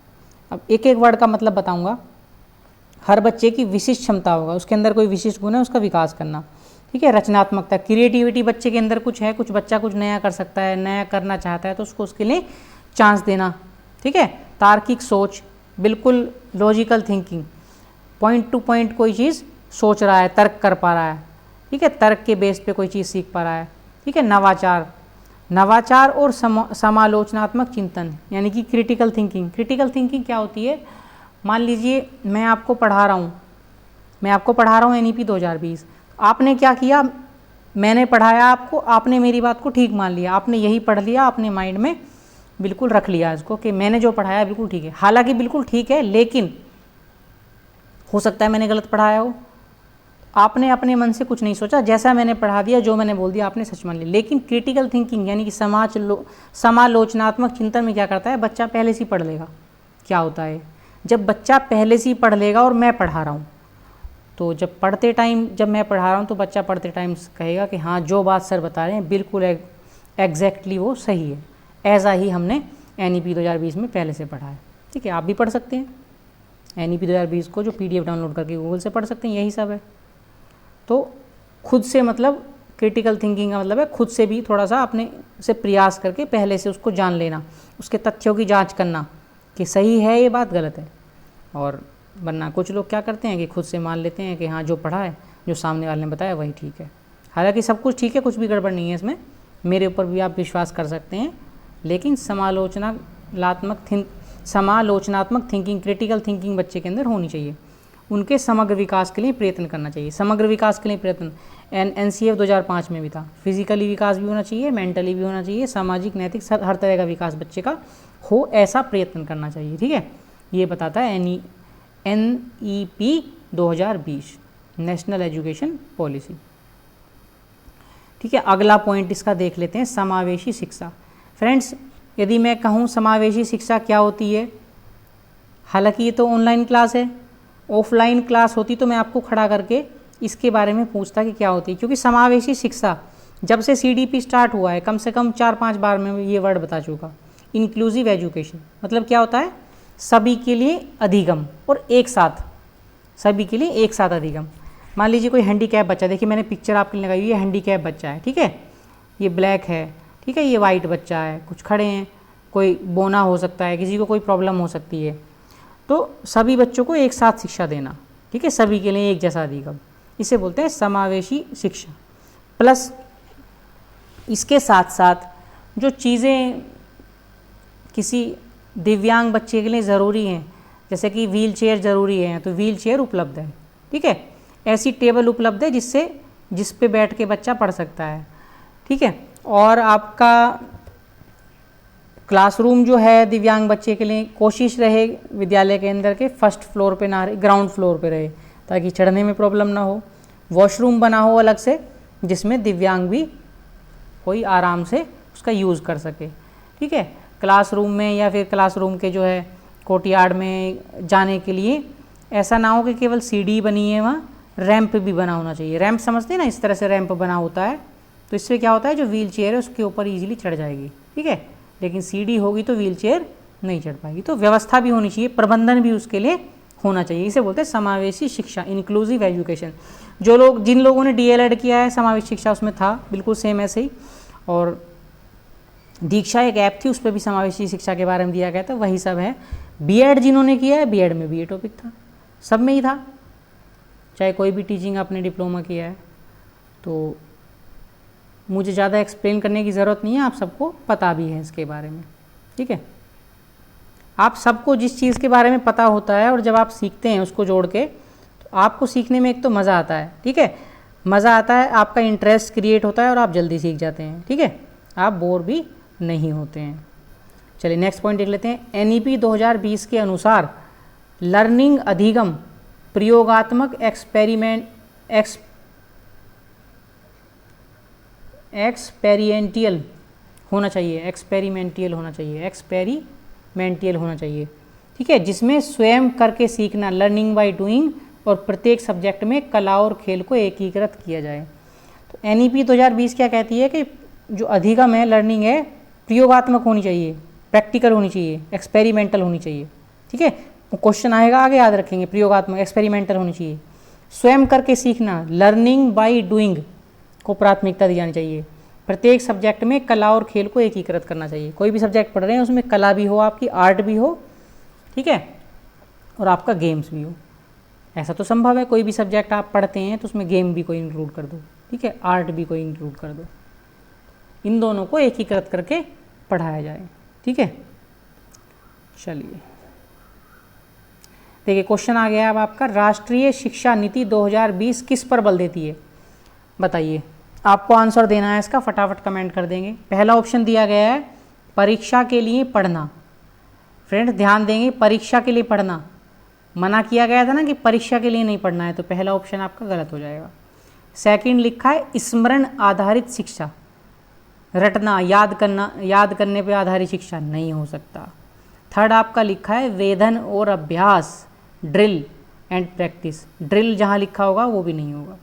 अब एक एक वर्ड का मतलब बताऊंगा। हर बच्चे की विशिष्ट क्षमता होगा, उसके अंदर कोई विशिष्ट गुण है, उसका विकास करना। ठीक है, रचनात्मकता, क्रिएटिविटी बच्चे के अंदर कुछ है, कुछ बच्चा कुछ नया कर सकता है, नया करना चाहता है तो उसको उसके लिए चांस देना। ठीक है, तार्किक सोच, बिल्कुल logical thinking, point two point कोई चीज़ सोच रहा है, तर्क कर पा रहा है। ठीक है, तर्क के बेस पे कोई चीज़ सीख पा रहा है। ठीक है, नवाचार और समालोचनात्मक चिंतन यानी कि क्रिटिकल थिंकिंग। क्रिटिकल थिंकिंग क्या होती है? मान लीजिए मैं आपको पढ़ा रहा हूँ NEP 2020। आपने क्या किया, मैंने पढ़ाया आपको, आपने मेरी बात को ठीक मान लिया, आपने यही पढ़ लिया, अपने माइंड में बिल्कुल रख लिया इसको कि मैंने जो पढ़ाया बिल्कुल ठीक है। हालांकि बिल्कुल ठीक है, लेकिन हो सकता है मैंने गलत पढ़ाया हो। आपने अपने मन से कुछ नहीं सोचा, जैसा मैंने पढ़ा दिया, जो मैंने बोल दिया आपने सच मान लिया। लेकिन क्रिटिकल थिंकिंग यानी कि समालोचनात्मक चिंतन में क्या करता है, बच्चा पहले से ही पढ़ लेगा। क्या होता है, जब बच्चा पहले से ही पढ़ लेगा और मैं पढ़ा रहा हूँ, तो जब मैं पढ़ा रहा हूँ तो बच्चा पढ़ते टाइम कहेगा कि हाँ जो बात सर बता रहे हैं बिल्कुल एग्जैक्टली वो सही है, ऐसा ही हमने NEP 2020 में पहले से पढ़ा है। ठीक है, आप भी पढ़ सकते हैं NEP 2020 को, जो PDF डाउनलोड करके गूगल से पढ़ सकते हैं, यही सब है। तो खुद से मतलब क्रिटिकल थिंकिंग का मतलब है खुद से भी थोड़ा सा अपने से प्रयास करके पहले से उसको जान लेना, उसके तथ्यों की जांच करना कि सही है ये बात गलत है। और वरना कुछ लोग क्या करते हैं कि खुद से मान लेते हैं कि हाँ जो पढ़ा है, जो सामने वाले ने बताया वही ठीक है। हालांकि सब कुछ ठीक है, कुछ भी गड़बड़ नहीं है इसमें, मेरे ऊपर भी आप विश्वास कर सकते हैं। लेकिन समालोचनात्मक थिंकिंग, क्रिटिकल थिंकिंग बच्चे के अंदर होनी चाहिए। उनके समग्र विकास के लिए प्रयत्न करना चाहिए। समग्र विकास के लिए प्रयत्न NCF 2005 में भी था। फिजिकली विकास भी होना चाहिए, मेंटली भी होना चाहिए, सामाजिक नैतिक हर तरह का विकास बच्चे का हो, ऐसा प्रयत्न करना चाहिए। ठीक है, ये बताता है NEP 2020 नेशनल एजुकेशन पॉलिसी। ठीक है, अगला पॉइंट इसका देख लेते हैं, समावेशी शिक्षा। फ्रेंड्स, यदि मैं कहूँ समावेशी शिक्षा क्या होती है, हालांकि ये तो ऑनलाइन क्लास है, ऑफलाइन क्लास होती तो मैं आपको खड़ा करके इसके बारे में पूछता कि क्या होती है। क्योंकि समावेशी शिक्षा जब से CDP स्टार्ट हुआ है, कम से कम 4-5 बार मैं ये वर्ड बता चुका। इंक्लूसिव एजुकेशन मतलब क्या होता है, सभी के लिए अधिगम और एक साथ, सभी के लिए एक साथ अधिगम। मान लीजिए कोई हैंडीकैप बच्चा, देखिए मैंने पिक्चर आपके लिए लगाई हुई है, हैंडीकैप बच्चा है, ठीक है, ये ब्लैक है, ठीक है, ये वाइट बच्चा है, कुछ खड़े हैं, कोई बोना हो सकता है, किसी को कोई प्रॉब्लम हो सकती है। तो सभी बच्चों को एक साथ शिक्षा देना, ठीक है, सभी के लिए एक जैसा अधिगम, इसे बोलते हैं समावेशी शिक्षा। प्लस इसके साथ साथ जो चीज़ें किसी दिव्यांग बच्चे के लिए ज़रूरी हैं, जैसे कि व्हील चेयर ज़रूरी है, तो व्हील चेयर उपलब्ध है, ठीक है, ऐसी टेबल उपलब्ध है जिस पे बैठ के बच्चा पढ़ सकता है, ठीक है। और आपका क्लासरूम जो है दिव्यांग बच्चे के लिए कोशिश रहे विद्यालय के अंदर के फर्स्ट फ्लोर पे ना रहे, ग्राउंड फ्लोर पे रहे, ताकि चढ़ने में प्रॉब्लम ना हो। वॉशरूम बना हो अलग से, जिसमें दिव्यांग भी कोई आराम से उसका यूज़ कर सके, ठीक है। क्लासरूम में या फिर क्लासरूम के जो है कोर्टयार्ड में जाने के लिए ऐसा ना हो कि केवल सीढ़ी बनी है, वहाँ रैंप भी बना होना चाहिए। रैंप समझते हैं ना, इस तरह से रैंप बना होता है, तो इससे क्या होता है, जो व्हील चेयर है उसके ऊपर ईजिली चढ़ जाएगी, ठीक है। लेकिन सीढ़ी होगी तो व्हील चेयर नहीं चढ़ पाएगी। तो व्यवस्था भी होनी चाहिए, प्रबंधन भी उसके लिए होना चाहिए। इसे बोलते हैं समावेशी शिक्षा, इंक्लूसिव एजुकेशन। जिन लोगों ने DLED किया है, समावेशी शिक्षा उसमें था, बिल्कुल सेम ऐसे ही। और दीक्षा एक ऐप थी, उस पर भी समावेशी शिक्षा के बारे में दिया गया था, वही सब है। B.Ed जिन्होंने किया है, B.Ed में भी ये टॉपिक था, सब में ही था, चाहे कोई भी टीचिंग आपने डिप्लोमा किया है। तो मुझे ज़्यादा एक्सप्लेन करने की ज़रूरत नहीं है, आप सबको पता भी है इसके बारे में, ठीक है। आप सबको जिस चीज़ के बारे में पता होता है और जब आप सीखते हैं उसको जोड़ के, तो आपको सीखने में एक तो मज़ा आता है, ठीक है, मज़ा आता है, आपका इंटरेस्ट क्रिएट होता है और आप जल्दी सीख जाते हैं, ठीक है, आप बोर भी नहीं होते हैं। चलिए नेक्स्ट पॉइंट देख लेते हैं। NEP 2020 के अनुसार लर्निंग अधिगम प्रयोगात्मक एक्सपेरिमेंटियल होना चाहिए, ठीक है, जिसमें स्वयं करके सीखना, लर्निंग बाय डूइंग, और प्रत्येक सब्जेक्ट में कला और खेल को एकीकृत किया जाए। तो NEP 2020 क्या कहती है कि जो अधिगम है, लर्निंग है, प्रयोगात्मक होनी चाहिए, प्रैक्टिकल होनी चाहिए, एक्सपेरिमेंटल होनी चाहिए, ठीक है। क्वेश्चन आएगा आगे, याद रखेंगे, प्रयोगात्मक एक्सपेरिमेंटल होनी चाहिए। स्वयं करके सीखना, लर्निंग बाय डूइंग को प्राथमिकता दी जानी चाहिए। प्रत्येक सब्जेक्ट में कला और खेल को एकीकृत करना चाहिए। कोई भी सब्जेक्ट पढ़ रहे हैं उसमें कला भी हो, आपकी आर्ट भी हो, ठीक है, और आपका गेम्स भी हो। ऐसा तो संभव है, कोई भी सब्जेक्ट आप पढ़ते हैं तो उसमें गेम भी कोई इंक्लूड कर दो, ठीक है, आर्ट भी कोई इंक्लूड कर दो, इन दोनों को एकीकृत करके पढ़ाया जाए, ठीक है। चलिए देखिए क्वेश्चन आ गया है अब आपका, राष्ट्रीय शिक्षा नीति 2020 किस पर बल देती है? बताइए, आपको आंसर देना है इसका, फटाफट कमेंट कर देंगे। पहला ऑप्शन दिया गया है परीक्षा के लिए पढ़ना। फ्रेंड्स ध्यान देंगे, परीक्षा के लिए पढ़ना, मना किया गया था ना कि परीक्षा के लिए नहीं पढ़ना है, तो पहला ऑप्शन आपका गलत हो जाएगा। सेकंड लिखा है स्मरण आधारित शिक्षा, रटना, याद करना, याद करने पे आधारित शिक्षा, नहीं हो सकता। थर्ड आपका लिखा है वेधन और अभ्यास, ड्रिल एंड प्रैक्टिस, ड्रिल जहाँ लिखा होगा वो भी नहीं होगा।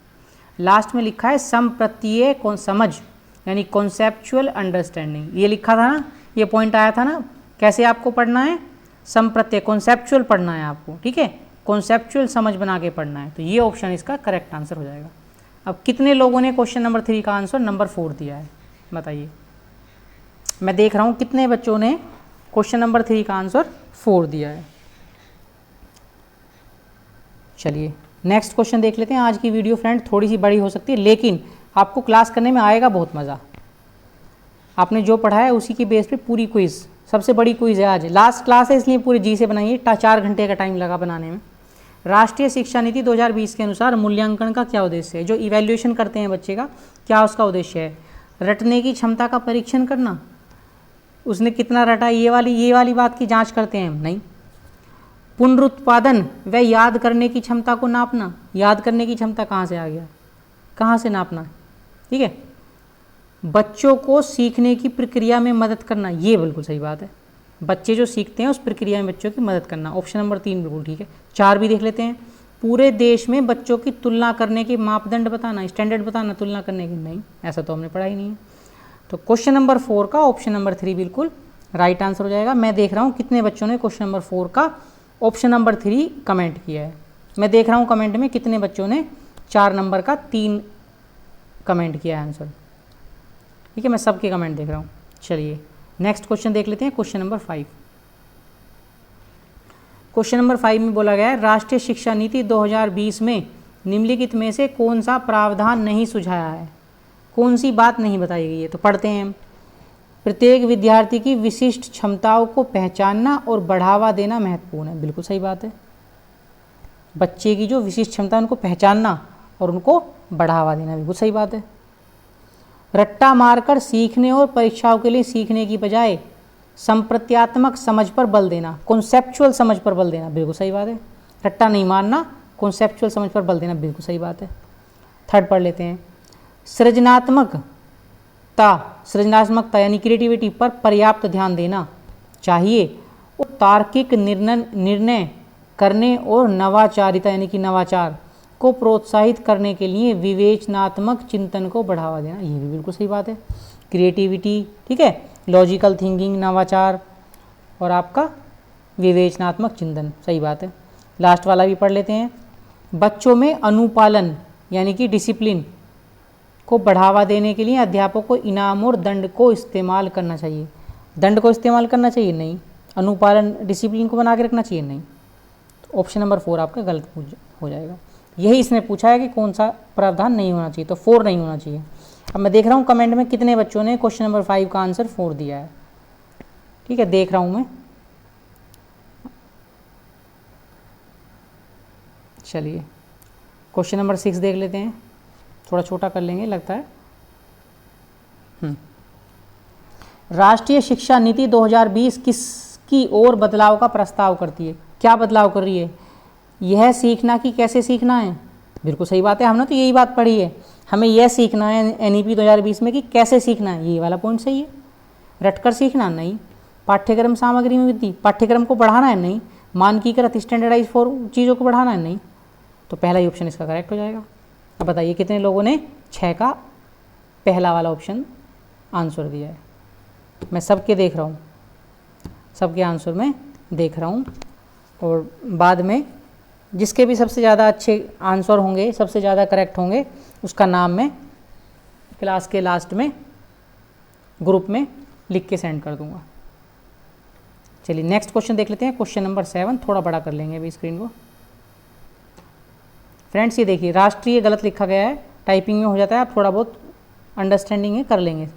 लास्ट में लिखा है समप्रत्यय समझ, यानी कॉन्सेप्चुअल अंडरस्टैंडिंग, ये लिखा था ना, ये पॉइंट आया था ना, कैसे आपको पढ़ना है, समप्रत्यय कॉन्सेप्चुअल पढ़ना है आपको, ठीक है, कॉन्सेप्चुअल समझ बना के पढ़ना है, तो ये ऑप्शन इसका करेक्ट आंसर हो जाएगा। अब कितने लोगों ने क्वेश्चन नंबर 3 का आंसर नंबर 4 दिया है, बताइए। मैं देख रहा हूँ कितने बच्चों ने क्वेश्चन नंबर 3 का आंसर 4 दिया है। चलिए नेक्स्ट क्वेश्चन देख लेते हैं। आज की वीडियो फ्रेंड थोड़ी सी बड़ी हो सकती है, लेकिन आपको क्लास करने में आएगा बहुत मज़ा। आपने जो पढ़ा है उसी की बेस पे पूरी क्विज़, सबसे बड़ी क्विज़ है आज, लास्ट क्लास है इसलिए पूरी जी से बनाइए, 4 घंटे का टाइम लगा बनाने में। राष्ट्रीय शिक्षा नीति 2020 के अनुसार मूल्यांकन का क्या उद्देश्य है? जो इवैल्यूएशन करते हैं बच्चे का, क्या उसका उद्देश्य है? रटने की क्षमता का परीक्षण करना, उसने कितना रटा, ये वाली बात की जांच करते हैं हम, नहीं। पुनरुत्पादन व याद करने की क्षमता को नापना, याद करने की क्षमता कहाँ से आ गया, कहाँ से नापना, ठीक है। बच्चों को सीखने की प्रक्रिया में मदद करना, ये बिल्कुल सही बात है, बच्चे जो सीखते हैं उस प्रक्रिया में बच्चों की मदद करना, ऑप्शन नंबर 3 बिल्कुल ठीक है। 4 भी देख लेते हैं, पूरे देश में बच्चों की तुलना करने के मापदंड बताना, स्टैंडर्ड बताना तुलना करने की, नहीं, ऐसा तो हमने पढ़ा ही नहीं है। तो क्वेश्चन नंबर 4 का ऑप्शन नंबर 3 बिल्कुल राइट आंसर हो जाएगा। मैं देख रहा हूँ कितने बच्चों ने क्वेश्चन नंबर 4 का ऑप्शन नंबर 3 कमेंट किया है। मैं देख रहा हूँ कमेंट में कितने बच्चों ने 4 नंबर का 3 कमेंट किया है आंसर, ठीक है, मैं सबके कमेंट देख रहा हूँ। चलिए नेक्स्ट क्वेश्चन देख लेते हैं, क्वेश्चन नंबर 5। क्वेश्चन नंबर 5 में बोला गया है राष्ट्रीय शिक्षा नीति 2020 में निम्नलिखित में से कौन सा प्रावधान नहीं सुझाया है? कौन सी बात नहीं बताई गई है? तो पढ़ते हैं हम। प्रत्येक विद्यार्थी की विशिष्ट क्षमताओं को पहचानना और बढ़ावा देना महत्वपूर्ण है, बिल्कुल सही बात है। बच्चे की जो विशिष्ट क्षमता है उनको पहचानना और उनको बढ़ावा देना, बिल्कुल सही बात है। रट्टा मारकर सीखने और परीक्षाओं के लिए सीखने की बजाय संप्रत्यात्मक समझ पर बल देना, कॉन्सेप्चुअल समझ पर बल देना, बिल्कुल सही बात है। रट्टा नहीं मारना, कॉन्सेप्चुअल समझ पर बल देना, बिल्कुल सही बात है। थर्ड पढ़ लेते हैं। सृजनात्मकता यानी क्रिएटिविटी पर पर्याप्त ध्यान देना चाहिए और तार्किक निर्णय करने और नवाचारिता यानी कि नवाचार को प्रोत्साहित करने के लिए विवेचनात्मक चिंतन को बढ़ावा देना, ये भी बिल्कुल सही बात है। क्रिएटिविटी, ठीक है, लॉजिकल थिंकिंग, नवाचार और आपका विवेचनात्मक चिंतन, सही बात है। लास्ट वाला भी पढ़ लेते हैं। बच्चों में अनुपालन यानी कि डिसिप्लिन को बढ़ावा देने के लिए अध्यापक को इनाम और दंड को इस्तेमाल करना चाहिए। दंड को इस्तेमाल करना चाहिए, नहीं। अनुपालन डिसिप्लिन को बना के रखना चाहिए, नहीं। तो ऑप्शन नंबर 4 आपका गलत हो जाएगा। यही इसने पूछा है कि कौन सा प्रावधान नहीं होना चाहिए, तो 4 नहीं होना चाहिए। अब मैं देख रहा हूँ कमेंट में कितने बच्चों ने क्वेश्चन नंबर 5 का आंसर 4 दिया है, ठीक है, देख रहा हूँ मैं। चलिए क्वेश्चन नंबर 6 देख लेते हैं, थोड़ा छोटा कर लेंगे लगता है। राष्ट्रीय शिक्षा नीति 2020 किसकी ओर बदलाव का प्रस्ताव करती है? क्या बदलाव कर रही है? यह सीखना कि कैसे सीखना है, बिल्कुल सही बात है, हमने तो यही बात पढ़ी है। हमें यह सीखना है एनईपी 2020 में कि कैसे सीखना है, ये वाला पॉइंट सही है। रटकर सीखना, नहीं। पाठ्यक्रम सामग्री में वृद्धि, पाठ्यक्रम को बढ़ाना है, नहीं। मानकीकृत स्टैंडर्डाइज फॉर चीज़ों को बढ़ाना है, नहीं। तो पहला ही ऑप्शन इसका करेक्ट हो जाएगा। अब बताइए कितने लोगों ने 6 का पहला वाला ऑप्शन आंसर दिया है? मैं सबके देख रहा हूँ, सबके आंसर में देख रहा हूँ, और बाद में जिसके भी सबसे ज़्यादा अच्छे आंसर होंगे, सबसे ज़्यादा करेक्ट होंगे, उसका नाम मैं क्लास के लास्ट में ग्रुप में लिख के सेंड कर दूंगा। चलिए नेक्स्ट क्वेश्चन देख लेते हैं, क्वेश्चन नंबर 7। थोड़ा बड़ा कर लेंगे अभी स्क्रीन को। फ्रेंड्स ये देखिए, राष्ट्रीय गलत लिखा गया है, टाइपिंग में हो जाता है, आप थोड़ा बहुत अंडरस्टैंडिंग है कर लेंगे।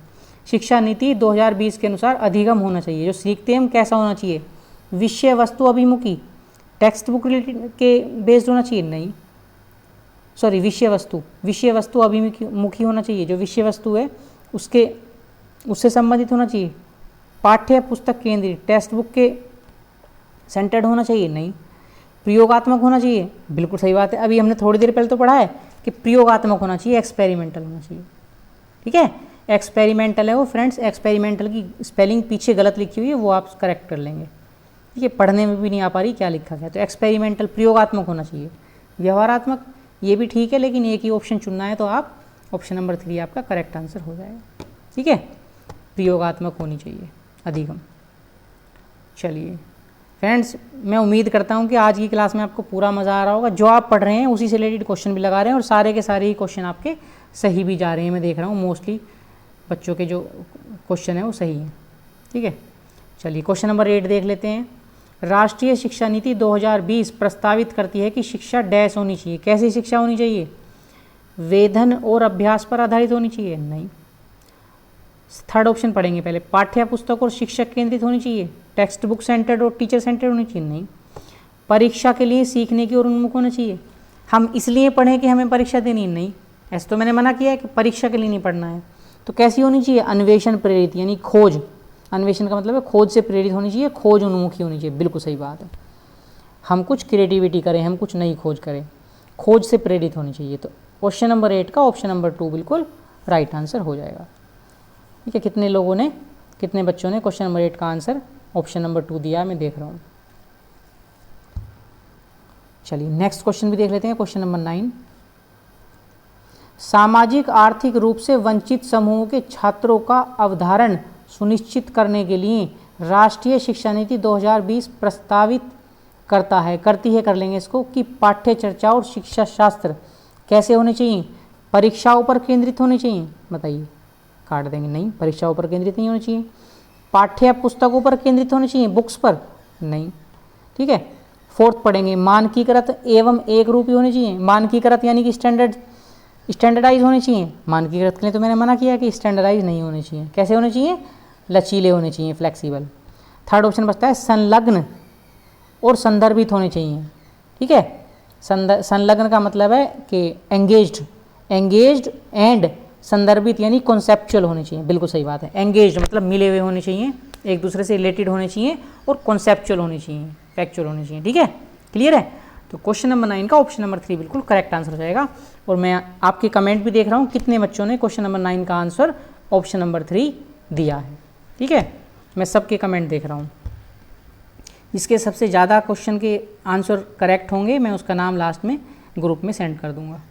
शिक्षा नीति 2020 के अनुसार अधिगम होना चाहिए, जो सीखते हैं हम कैसा होना चाहिए? विषय वस्तु अभिमुखी, टेक्स्ट बुक रिलेटेड के बेस्ड होना चाहिए? नहीं, सॉरी, विषय वस्तु अभिमुखी होना चाहिए। जो विषय वस्तु है उससे संबंधित होना चाहिए। पाठ्य पुस्तक केंद्रित, टेक्स्ट बुक के सेंटर्ड होना चाहिए? नहीं। प्रयोगात्मक होना चाहिए? बिल्कुल सही बात है। अभी हमने थोड़ी देर पहले तो पढ़ा है कि प्रयोगात्मक होना चाहिए, एक्सपेरिमेंटल होना चाहिए। ठीक है, एक्सपेरिमेंटल है वो फ्रेंड्स, एक्सपेरिमेंटल की स्पेलिंग पीछे गलत लिखी हुई है, वो आप करेक्ट कर लेंगे। ठीक है, पढ़ने में भी नहीं आ पा रही क्या लिखा गया। तो एक्सपेरिमेंटल प्रयोगात्मक होना चाहिए। व्यवहारात्मक ये भी ठीक है, लेकिन एक ही ऑप्शन चुनना है, तो आप ऑप्शन नंबर 3 आपका करेक्ट आंसर हो जाएगा। ठीक है, प्रयोगात्मक होनी चाहिए अधिगम। चलिए फ्रेंड्स, मैं उम्मीद करता हूँ कि आज की क्लास में आपको पूरा मज़ा आ रहा होगा। जो आप पढ़ रहे हैं उसी से रिलेटेड क्वेश्चन भी लगा रहे हैं और सारे के सारे ही क्वेश्चन आपके सही भी जा रहे हैं। मैं देख रहा हूँ मोस्टली बच्चों के जो क्वेश्चन है वो सही है। ठीक है, चलिए क्वेश्चन नंबर 8 देख लेते हैं। राष्ट्रीय शिक्षा नीति 2020 प्रस्तावित करती है कि शिक्षा डैश होनी चाहिए। कैसी शिक्षा होनी चाहिए? वेधन और अभ्यास पर आधारित होनी चाहिए? नहीं। थर्ड ऑप्शन पढ़ेंगे पहले। पाठ्य पुस्तक और शिक्षक केंद्रित होनी चाहिए? टेक्स्ट बुक सेंटर्ड और टीचर सेंटर्ड होनी चाहिए? नहीं। परीक्षा के लिए सीखने की ओर उन्मुख होना चाहिए? हम इसलिए पढ़ें कि हमें परीक्षा देनी? नहीं, ऐसे तो मैंने मना किया है कि परीक्षा के लिए नहीं पढ़ना है। तो कैसी होनी चाहिए? अन्वेषण प्रेरित, यानी खोज। अन्वेषण का मतलब है खोज से प्रेरित होनी चाहिए, खोज उन्मुखी होनी चाहिए। बिल्कुल सही बात है। हम कुछ क्रिएटिविटी करें, हम कुछ नई खोज करें, खोज से प्रेरित होनी चाहिए। तो क्वेश्चन नंबर 8 का ऑप्शन नंबर 2 बिल्कुल राइट आंसर हो जाएगा। ठीक है, कितने बच्चों ने क्वेश्चन नंबर 8 का आंसर ऑप्शन नंबर 2 दिया, मैं देख रहा हूँ। चलिए नेक्स्ट क्वेश्चन भी देख लेते हैं। क्वेश्चन नंबर 9, सामाजिक आर्थिक रूप से वंचित समूहों के छात्रों का अवधारण सुनिश्चित करने के लिए राष्ट्रीय शिक्षा नीति 2020 प्रस्तावित कर लेंगे इसको कि पाठ्य चर्चा और शिक्षा शास्त्र कैसे होने चाहिए? परीक्षाओं पर केंद्रित होने चाहिए? बताइए, काट देंगे। नहीं, परीक्षाओं पर केंद्रित नहीं होने चाहिए। पाठ्य पुस्तकों पर केंद्रित होने चाहिए? बुक्स पर? नहीं। ठीक है, फोर्थ पढ़ेंगे। मानकीकृत एवं एक रूपी होने चाहिए? मानकीकृत यानी कि स्टैंडर्डाइज होने चाहिए? मानकीकृत के लिए तो मैंने मना किया कि स्टैंडर्डाइज नहीं होने चाहिए। कैसे होने चाहिए? लचीले होने चाहिए, फ्लेक्सिबल। थर्ड ऑप्शन बचता है संलग्न और संदर्भित होने चाहिए। ठीक है, संलग्न का मतलब है कि एंगेज्ड एंड संदर्भित यानी कॉन्सेप्चुअल होने चाहिए। बिल्कुल सही बात है। एंगेज्ड मतलब मिले हुए होने चाहिए, एक दूसरे से रिलेटेड होने चाहिए, और कॉन्सेप्चुअल होने चाहिए, फैक्चुअल होने चाहिए। ठीक है, क्लियर है। तो क्वेश्चन नंबर 9 का ऑप्शन नंबर 3 बिल्कुल करेक्ट आंसर हो जाएगा। और मैं आपके कमेंट भी देख रहा हूँ, कितने बच्चों ने क्वेश्चन नंबर 9 का आंसर ऑप्शन नंबर 3 दिया है। ठीक है, मैं सबके कमेंट देख रहा हूँ। जिसके सबसे ज़्यादा क्वेश्चन के आंसर करेक्ट होंगे, मैं उसका नाम लास्ट में ग्रुप में सेंड कर दूंगा।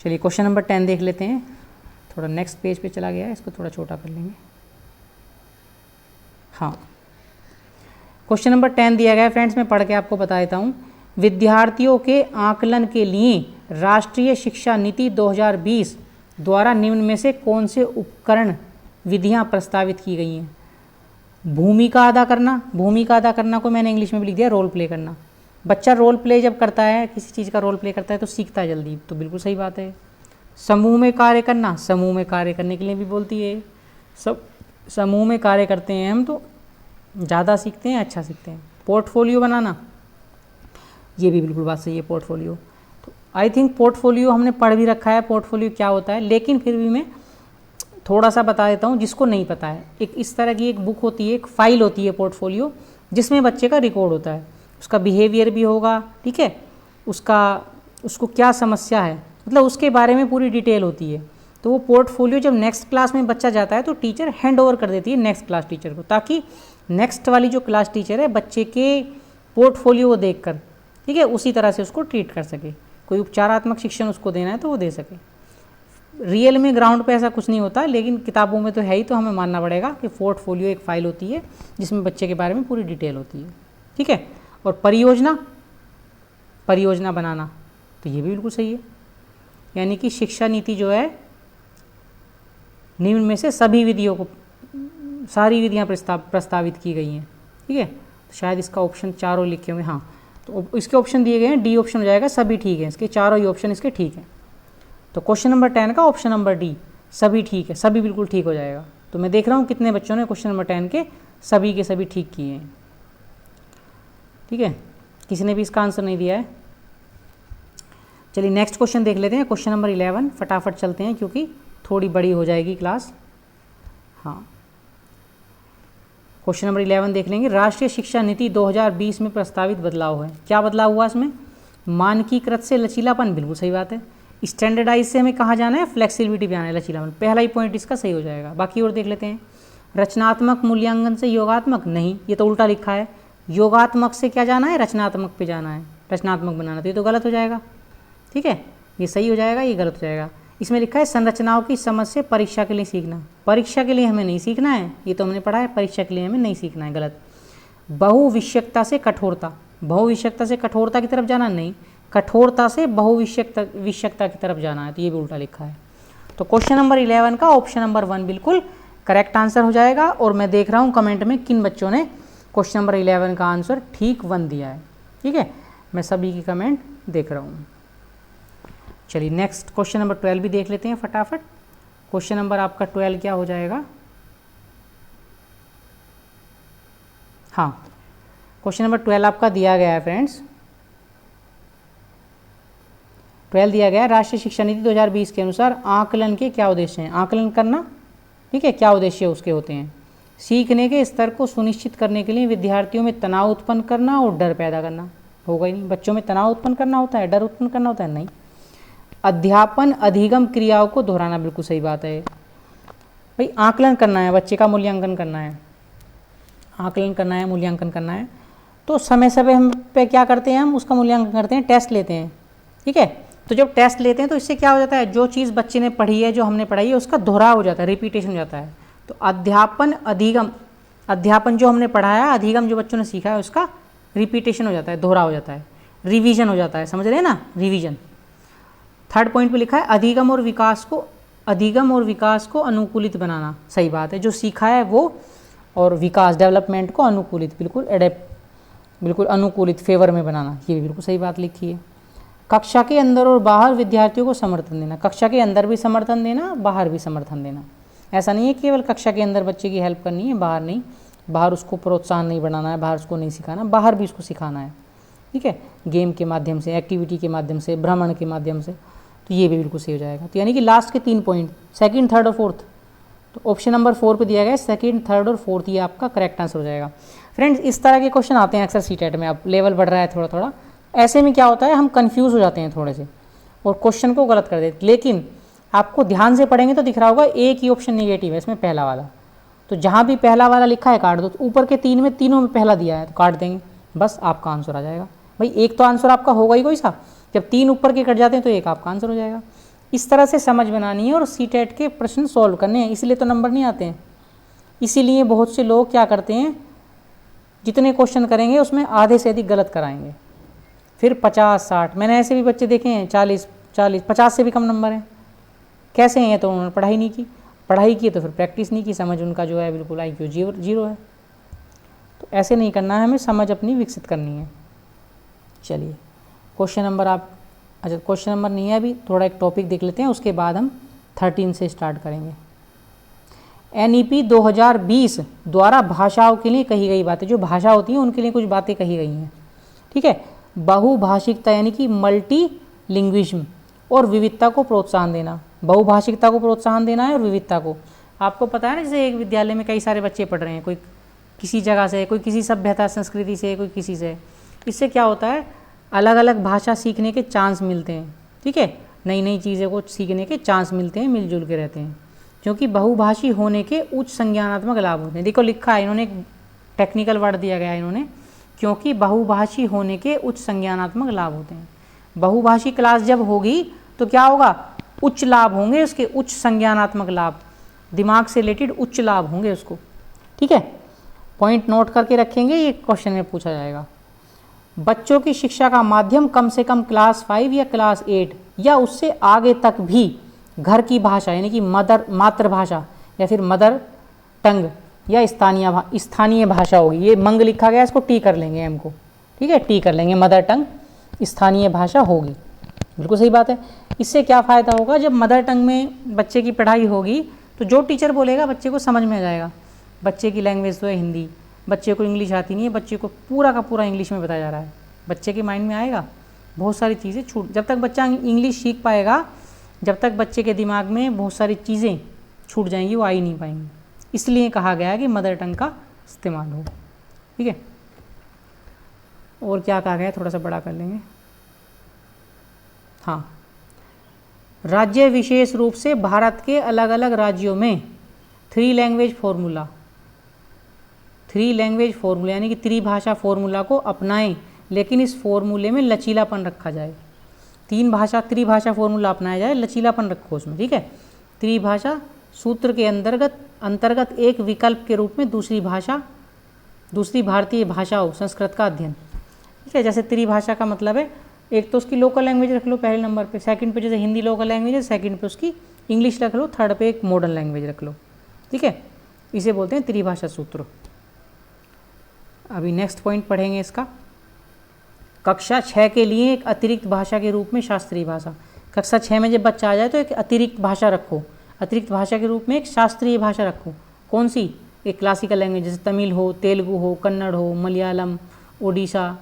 चलिए क्वेश्चन नंबर 10 देख लेते हैं। थोड़ा नेक्स्ट पेज पे चला गया है, इसको थोड़ा छोटा कर लेंगे। हाँ, क्वेश्चन नंबर 10 दिया गया है फ्रेंड्स, मैं पढ़ के आपको बता देता हूँ। विद्यार्थियों के आकलन के लिए राष्ट्रीय शिक्षा नीति 2020 द्वारा निम्न में से कौन से उपकरण विधियाँ प्रस्तावित की गई हैं? भूमिका अदा करना को मैंने इंग्लिश में भी लिख दिया रोल प्ले करना। बच्चा रोल प्ले जब करता है, किसी चीज़ का रोल प्ले करता है तो सीखता है जल्दी, तो बिल्कुल सही बात है। समूह में कार्य करना, समूह में कार्य करने के लिए भी बोलती है। सब समूह में कार्य करते हैं हम तो ज़्यादा सीखते हैं, अच्छा सीखते हैं। पोर्टफोलियो बनाना, ये भी बिल्कुल बात सही है। पोर्टफोलियो तो आई थिंक पोर्टफोलियो हमने पढ़ भी रखा है, पोर्टफोलियो क्या होता है, लेकिन फिर भी मैं थोड़ा सा बता देता हूँ जिसको नहीं पता है। एक इस तरह की एक बुक होती है, एक फाइल होती है पोर्टफोलियो, जिसमें बच्चे का रिकॉर्ड होता है, उसका बिहेवियर भी होगा। ठीक है, उसको क्या समस्या है, मतलब उसके बारे में पूरी डिटेल होती है। तो वो पोर्टफोलियो जब नेक्स्ट क्लास में बच्चा जाता है तो टीचर हैंड ओवर कर देती है नेक्स्ट क्लास टीचर को, ताकि नेक्स्ट वाली जो क्लास टीचर है बच्चे के पोर्टफोलियो को देखकर, ठीक है, उसी तरह से उसको ट्रीट कर सके। कोई उपचारात्मक शिक्षण उसको देना है तो वो दे सके। रियल में ग्राउंड पे ऐसा कुछ नहीं होता, लेकिन किताबों में तो है ही, तो हमें मानना पड़ेगा कि पोर्टफोलियो एक फाइल होती है जिसमें बच्चे के बारे में पूरी डिटेल होती है। ठीक है, और परियोजना बनाना, तो ये भी बिल्कुल सही है। यानी कि शिक्षा नीति जो है निम्न में से सारी विधियाँ प्रस्तावित की गई हैं। ठीक है, तो शायद इसका ऑप्शन चारों लिखे होंगे। हाँ, तो इसके ऑप्शन दिए गए हैं, डी ऑप्शन हो जाएगा, सभी ठीक है, इसके चारों ही ऑप्शन इसके ठीक हैं। तो क्वेश्चन नंबर 10 का ऑप्शन नंबर डी सभी ठीक है, सभी बिल्कुल ठीक हो जाएगा। तो मैं देख रहा हूँ कितने बच्चों ने क्वेश्चन नंबर 10 के सभी ठीक किए हैं। ठीक है, किसी ने भी इसका आंसर नहीं दिया है। चलिए नेक्स्ट क्वेश्चन देख लेते हैं, क्वेश्चन नंबर 11। फटाफट चलते हैं क्योंकि थोड़ी बड़ी हो जाएगी क्लास। हाँ, क्वेश्चन नंबर 11 देख लेंगे। राष्ट्रीय शिक्षा नीति 2020 में प्रस्तावित बदलाव है। क्या बदलाव हुआ इसमें? मानकीकृत से लचीलापन, बिल्कुल सही बात है। स्टैंडर्डाइज से हमें कहाँ जाना है? फ्लेक्सिबिलिटी पे आना है, लचीलापन। पहला ही पॉइंट इसका सही हो जाएगा। बाकी और देख लेते हैं। रचनात्मक मूल्यांकन से योगात्मक, नहीं, ये तो उल्टा लिखा है। योगात्मक से क्या जाना है? रचनात्मक पे जाना है, रचनात्मक बनाना, तो ये तो गलत हो जाएगा। ठीक है, ये सही हो जाएगा, ये गलत हो जाएगा। इसमें लिखा है संरचनाओं की समझ से परीक्षा के लिए सीखना। परीक्षा के लिए हमें नहीं सीखना है, ये तो हमने पढ़ा है, परीक्षा के लिए हमें नहीं सीखना है, गलत। बहुविषयकता से कठोरता, बहुविषयकता से कठोरता की तरफ जाना, नहीं, कठोरता से बहुविषयकता की तरफ जाना है, तो ये भी उल्टा लिखा है। तो क्वेश्चन नंबर 11 का ऑप्शन नंबर 1 बिल्कुल करेक्ट आंसर हो जाएगा। और मैं देख रहा हूँ कमेंट में किन बच्चों ने क्वेश्चन नंबर 11 का आंसर ठीक 1 दिया है। ठीक है, मैं सभी की कमेंट देख रहा हूँ। चलिए नेक्स्ट क्वेश्चन नंबर 12 भी देख लेते हैं फटाफट। क्वेश्चन नंबर आपका 12 क्या हो जाएगा? हाँ, क्वेश्चन नंबर 12 आपका दिया गया है फ्रेंड्स, 12 दिया गया है। राष्ट्रीय शिक्षा नीति 2020 के अनुसार आकलन के क्या उद्देश्य हैं? आकलन करना, ठीक है, क्या उद्देश्य उसके होते हैं? सीखने के स्तर को सुनिश्चित करने के लिए विद्यार्थियों में तनाव उत्पन्न करना और डर पैदा करना। होगा ही नहीं, बच्चों में तनाव उत्पन्न करना होता है, डर उत्पन्न करना होता है? नहीं। अध्यापन अधिगम क्रियाओं को दोहराना, बिल्कुल सही बात है भाई। आकलन करना है, बच्चे का मूल्यांकन करना है, आकलन करना है, मूल्यांकन करना है, तो समय समय हम पे क्या करते हैं? हम उसका मूल्यांकन करते हैं, टेस्ट लेते हैं। ठीक है, तो जब टेस्ट लेते हैं तो इससे क्या हो जाता है? जो चीज़ बच्चे ने पढ़ी है, जो हमने पढ़ाई है, उसका दोहराव हो जाता है, रिपीटेशन हो जाता है। तो अध्यापन अधिगम, अध्यापन जो हमने पढ़ाया, अधिगम जो बच्चों ने सीखा है, उसका रिपीटेशन हो जाता है, दोहराव हो जाता है, रिवीजन हो जाता है, समझ रहे हैं ना, रिवीजन। थर्ड पॉइंट पे लिखा है अधिगम और विकास को अनुकूलित बनाना। सही बात है, जो सीखा है वो, और विकास डेवलपमेंट को अनुकूलित, बिल्कुल एडेप्ट, बिल्कुल अनुकूलित, फेवर में बनाना, ये भी बिल्कुल सही बात लिखी है। कक्षा के अंदर और बाहर विद्यार्थियों को समर्थन देना, कक्षा के अंदर भी समर्थन देना, बाहर भी समर्थन देना। ऐसा नहीं है केवल कक्षा के अंदर बच्चे की हेल्प करनी है, बाहर नहीं, बाहर उसको प्रोत्साहन नहीं बढ़ाना है, बाहर उसको नहीं सिखाना, बाहर भी उसको सिखाना है। ठीक है, गेम के माध्यम से, एक्टिविटी के माध्यम से, भ्रमण के माध्यम से, तो ये भी बिल्कुल सही हो जाएगा। तो यानी कि लास्ट के 3 पॉइंट, सेकंड, थर्ड और फोर्थ, तो ऑप्शन नंबर 4 पे दिया गया है सेकंड, थर्ड और फोर्थ, ये आपका करेक्ट आंसर हो जाएगा। फ्रेंड्स, इस तरह के क्वेश्चन आते हैं अक्सर सीटेट में। अब लेवल बढ़ रहा है थोड़ा थोड़ा, ऐसे में क्या होता है, हम कंफ्यूज हो जाते हैं थोड़े से और क्वेश्चन को गलत कर देते। लेकिन आपको ध्यान से पढ़ेंगे तो दिख रहा होगा एक ही ऑप्शन नेगेटिव है इसमें, पहला वाला। तो जहाँ भी पहला वाला लिखा है काट दो, तो ऊपर के 3 में तीनों में पहला दिया है तो काट देंगे, बस आपका आंसर आ जाएगा। भाई एक तो आंसर आपका होगा ही कोई सा, जब 3 ऊपर के कट जाते हैं तो एक आपका आंसर हो जाएगा। इस तरह से समझ बनानी है और सीटेट के प्रश्न सॉल्व करने हैं, इसलिए तो नंबर नहीं आते हैं। इसीलिए बहुत से लोग क्या करते हैं, जितने क्वेश्चन करेंगे उसमें आधे से अधिक गलत कराएंगे, फिर 50-60, मैंने ऐसे भी बच्चे देखे हैं 40, 50 से भी कम नंबर हैं। कैसे हैं? तो उन्होंने पढ़ाई नहीं की, पढ़ाई की तो फिर प्रैक्टिस नहीं की, समझ उनका जो है बिल्कुल IQ 0 है। तो ऐसे नहीं करना है, हमें समझ अपनी विकसित करनी है। चलिए क्वेश्चन नंबर अच्छा क्वेश्चन नंबर नहीं है अभी, थोड़ा एक टॉपिक देख लेते हैं, उसके बाद हम 13 से स्टार्ट करेंगे। NEP 2020 द्वारा भाषाओं के लिए कही गई बातें, जो भाषा होती है उनके लिए कुछ बातें कही गई हैं। ठीक है, बहुभाषिकता यानी कि मल्टी लिंग्विज्म और विविधता को प्रोत्साहन देना, बहुभाषिकता को प्रोत्साहन देना है और विविधता को। आपको पता है ना, जैसे एक विद्यालय में कई सारे बच्चे पढ़ रहे हैं, कोई किसी जगह से, कोई किसी सभ्यता संस्कृति से, कोई किसी से, इससे क्या होता है, अलग अलग भाषा सीखने के चांस मिलते हैं। ठीक है, नई नई चीज़ों को सीखने के चांस मिलते हैं, मिलजुल के रहते हैं, क्योंकि बहुभाषी होने के उच्च संज्ञानात्मक लाभ होते हैं। देखो लिखा है, इन्होंने एक टेक्निकल वर्ड दिया गया है इन्होंने, क्योंकि बहुभाषी होने के उच्च संज्ञानात्मक लाभ होते हैं। बहुभाषी क्लास जब होगी तो क्या होगा, उच्च लाभ होंगे उसके, उच्च संज्ञानात्मक लाभ, दिमाग से रिलेटेड उच्च लाभ होंगे उसको। ठीक है, पॉइंट नोट करके रखेंगे, ये क्वेश्चन में पूछा जाएगा। बच्चों की शिक्षा का माध्यम कम से कम क्लास 5 या क्लास 8 या उससे आगे तक भी घर की भाषा यानी कि मातृभाषा या फिर मदर टंग या स्थानीय भाषा होगी। ये मंग लिखा गया, इसको टी कर लेंगे एम को। ठीक है, टी कर लेंगे, मदर टंग स्थानीय भाषा होगी, बिल्कुल सही बात है। इससे क्या फ़ायदा होगा, जब मदर टंग में बच्चे की पढ़ाई होगी तो जो टीचर बोलेगा बच्चे को समझ में आ जाएगा। बच्चे की लैंग्वेज तो है हिंदी, बच्चे को इंग्लिश आती नहीं है, बच्चे को पूरा का पूरा इंग्लिश में बताया जा रहा है, बच्चे के माइंड में आएगा बहुत सारी चीज़ें छूट। जब तक बच्चा इंग्लिश सीख पाएगा, जब तक बच्चे के दिमाग में बहुत सारी चीज़ें छूट जाएंगी, वो आ ही नहीं पाएंगी। इसलिए कहा गया है कि मदर टंग का इस्तेमाल हो। ठीक है, और क्या कहा गया है, थोड़ा सा बड़ा कर लेंगे। हाँ, राज्य विशेष रूप से भारत के अलग अलग राज्यों में 3 लैंग्वेज फार्मूला यानी कि त्रिभाषा फार्मूला को अपनाएं, लेकिन इस फार्मूले में लचीलापन रखा जाए। त्रिभाषा फार्मूला अपनाया जाए, लचीलापन रखो उसमें। ठीक है, त्रिभाषा सूत्र के अंतर्गत एक विकल्प के रूप में दूसरी भारतीय भाषाओं संस्कृत का अध्ययन। ठीक है, जैसे त्रिभाषा का मतलब है एक तो उसकी लोकल लैंग्वेज रख लो पहले नंबर पे, सेकंड पे जैसे हिंदी लोकल लैंग्वेज है, सेकंड पे उसकी इंग्लिश रख लो, थर्ड पे एक मॉडर्न लैंग्वेज रख लो। ठीक है, इसे बोलते हैं त्रिभाषा सूत्र। अभी नेक्स्ट पॉइंट पढ़ेंगे इसका। कक्षा 6 के लिए एक अतिरिक्त भाषा के रूप में शास्त्रीय भाषा। कक्षा 6 में जब बच्चा आ जाए तो एक अतिरिक्त भाषा रखो, अतिरिक्त भाषा के रूप में एक शास्त्रीय भाषा रखो। कौन सी? एक क्लासिकल लैंग्वेज, जैसे तमिल हो, तेलुगु हो, कन्नड़ हो, मलयालम, ओडिशा,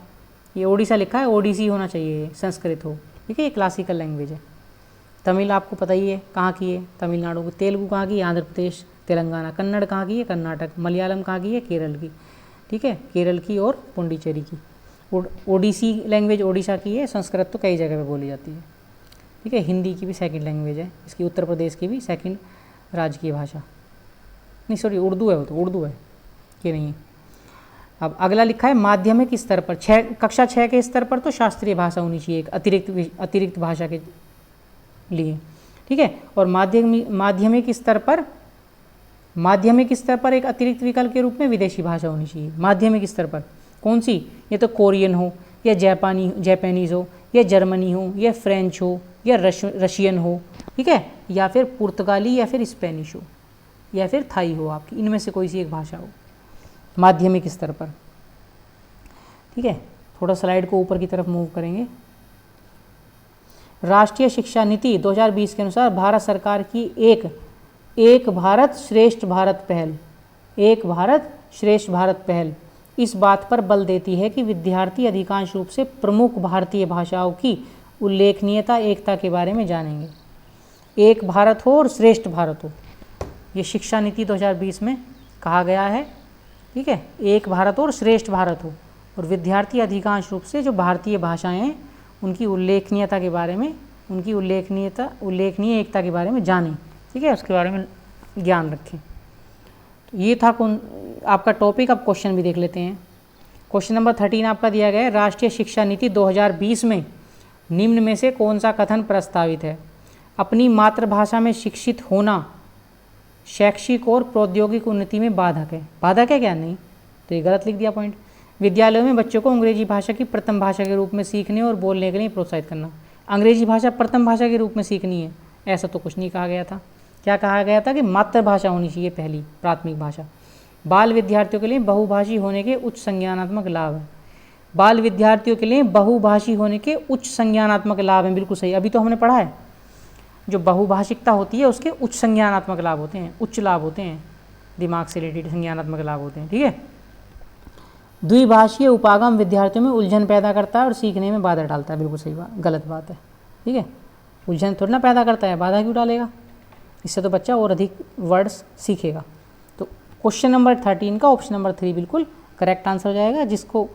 ये ओडिशा लिखा है, ओडिसी होना चाहिए, संस्कृत हो। ठीक है, ये क्लासिकल लैंग्वेज है। तमिल आपको पता ही है कहाँ की है, तमिलनाडु की। तेलुगु कहाँ की? आंध्र प्रदेश, तेलंगाना। कन्नड़ कहाँ की है? कर्नाटक। मलयालम कहाँ की है? केरल की। ठीक है, केरल की और पुडुचेरी की। ओडिसी लैंग्वेज ओडिशा की है। संस्कृत तो कई जगह पे बोली जाती है। ठीक है, हिंदी की भी सेकंड लैंग्वेज है, इसकी उत्तर प्रदेश की भी सेकंड राजकीय भाषा, नहीं सॉरी उर्दू है, वो तो उर्दू है, ये नहीं है। अब अगला लिखा है माध्यमिक स्तर पर, कक्षा 6 के स्तर पर तो शास्त्रीय भाषा होनी चाहिए एक अतिरिक्त भाषा के लिए। ठीक है, और माध्यमिक स्तर पर एक अतिरिक्त विकल्प के रूप में विदेशी भाषा होनी चाहिए। माध्यमिक स्तर पर कौन सी? ये तो कोरियन हो, या जापानीज़ हो, या जर्मनी हो, या फ्रेंच हो, या रशियन हो। ठीक है, या फिर पुर्तगाली, या फिर स्पेनिश हो, या फिर थाई हो, आपकी इनमें से कोई सी एक भाषा हो माध्यमिक स्तर पर। ठीक है, थोड़ा स्लाइड को ऊपर की तरफ मूव करेंगे। राष्ट्रीय शिक्षा नीति 2020 के अनुसार भारत सरकार की एक भारत श्रेष्ठ भारत पहल इस बात पर बल देती है कि विद्यार्थी अधिकांश रूप से प्रमुख भारतीय भाषाओं की उल्लेखनीयता एकता के बारे में जानेंगे। एक भारत हो और श्रेष्ठ भारत हो, ये शिक्षा नीति 2020 में कहा गया है। ठीक है, एक भारत और श्रेष्ठ भारत हो, और विद्यार्थी अधिकांश रूप से जो भारतीय भाषाएं हैं उनकी उल्लेखनीयता के बारे में, उनकी उल्लेखनीय एकता के बारे में जानें। ठीक है, उसके बारे में ज्ञान रखें। तो ये था आपका टॉपिक। अब क्वेश्चन भी देख लेते हैं। क्वेश्चन नंबर 13 आपका दिया गया है, राष्ट्रीय शिक्षा नीति 2020 में निम्न में से कौन सा कथन प्रस्तावित है? अपनी मातृभाषा में शिक्षित होना शैक्षिक और प्रौद्योगिक उन्नति में बाधक है। बाधक है क्या? नहीं, तो ये गलत लिख दिया पॉइंट। विद्यालयों में बच्चों को अंग्रेजी भाषा की प्रथम भाषा के रूप में सीखने और बोलने के लिए प्रोत्साहित करना। अंग्रेजी भाषा प्रथम भाषा के रूप में सीखनी है, ऐसा तो कुछ नहीं कहा गया था। क्या कहा गया था? कि मातृभाषा होनी चाहिए पहली, प्राथमिक भाषा। बाल विद्यार्थियों के लिए बहुभाषी होने के उच्च संज्ञानात्मक लाभ है। बाल विद्यार्थियों के लिए बहुभाषी होने के उच्च संज्ञानात्मक लाभ हैं, बिल्कुल सही। अभी तो हमने पढ़ा है, जो बहुभाषिकता होती है उसके उच्च संज्ञानात्मक लाभ होते हैं, उच्च लाभ होते हैं, दिमाग से रिलेटेड संज्ञानात्मक लाभ होते हैं। ठीक है, द्विभाषीय उपागम विद्यार्थियों में उलझन पैदा करता है और सीखने में बाधा डालता है, बिल्कुल सही बात, गलत बात है। ठीक है, उलझन थोड़ा ना पैदा करता है, बाधा क्यों डालेगा? इससे तो बच्चा और अधिक वर्ड्स सीखेगा। तो क्वेश्चन नंबर 13 का ऑप्शन नंबर 3 बिल्कुल करेक्ट आंसर हो जाएगा। जिसको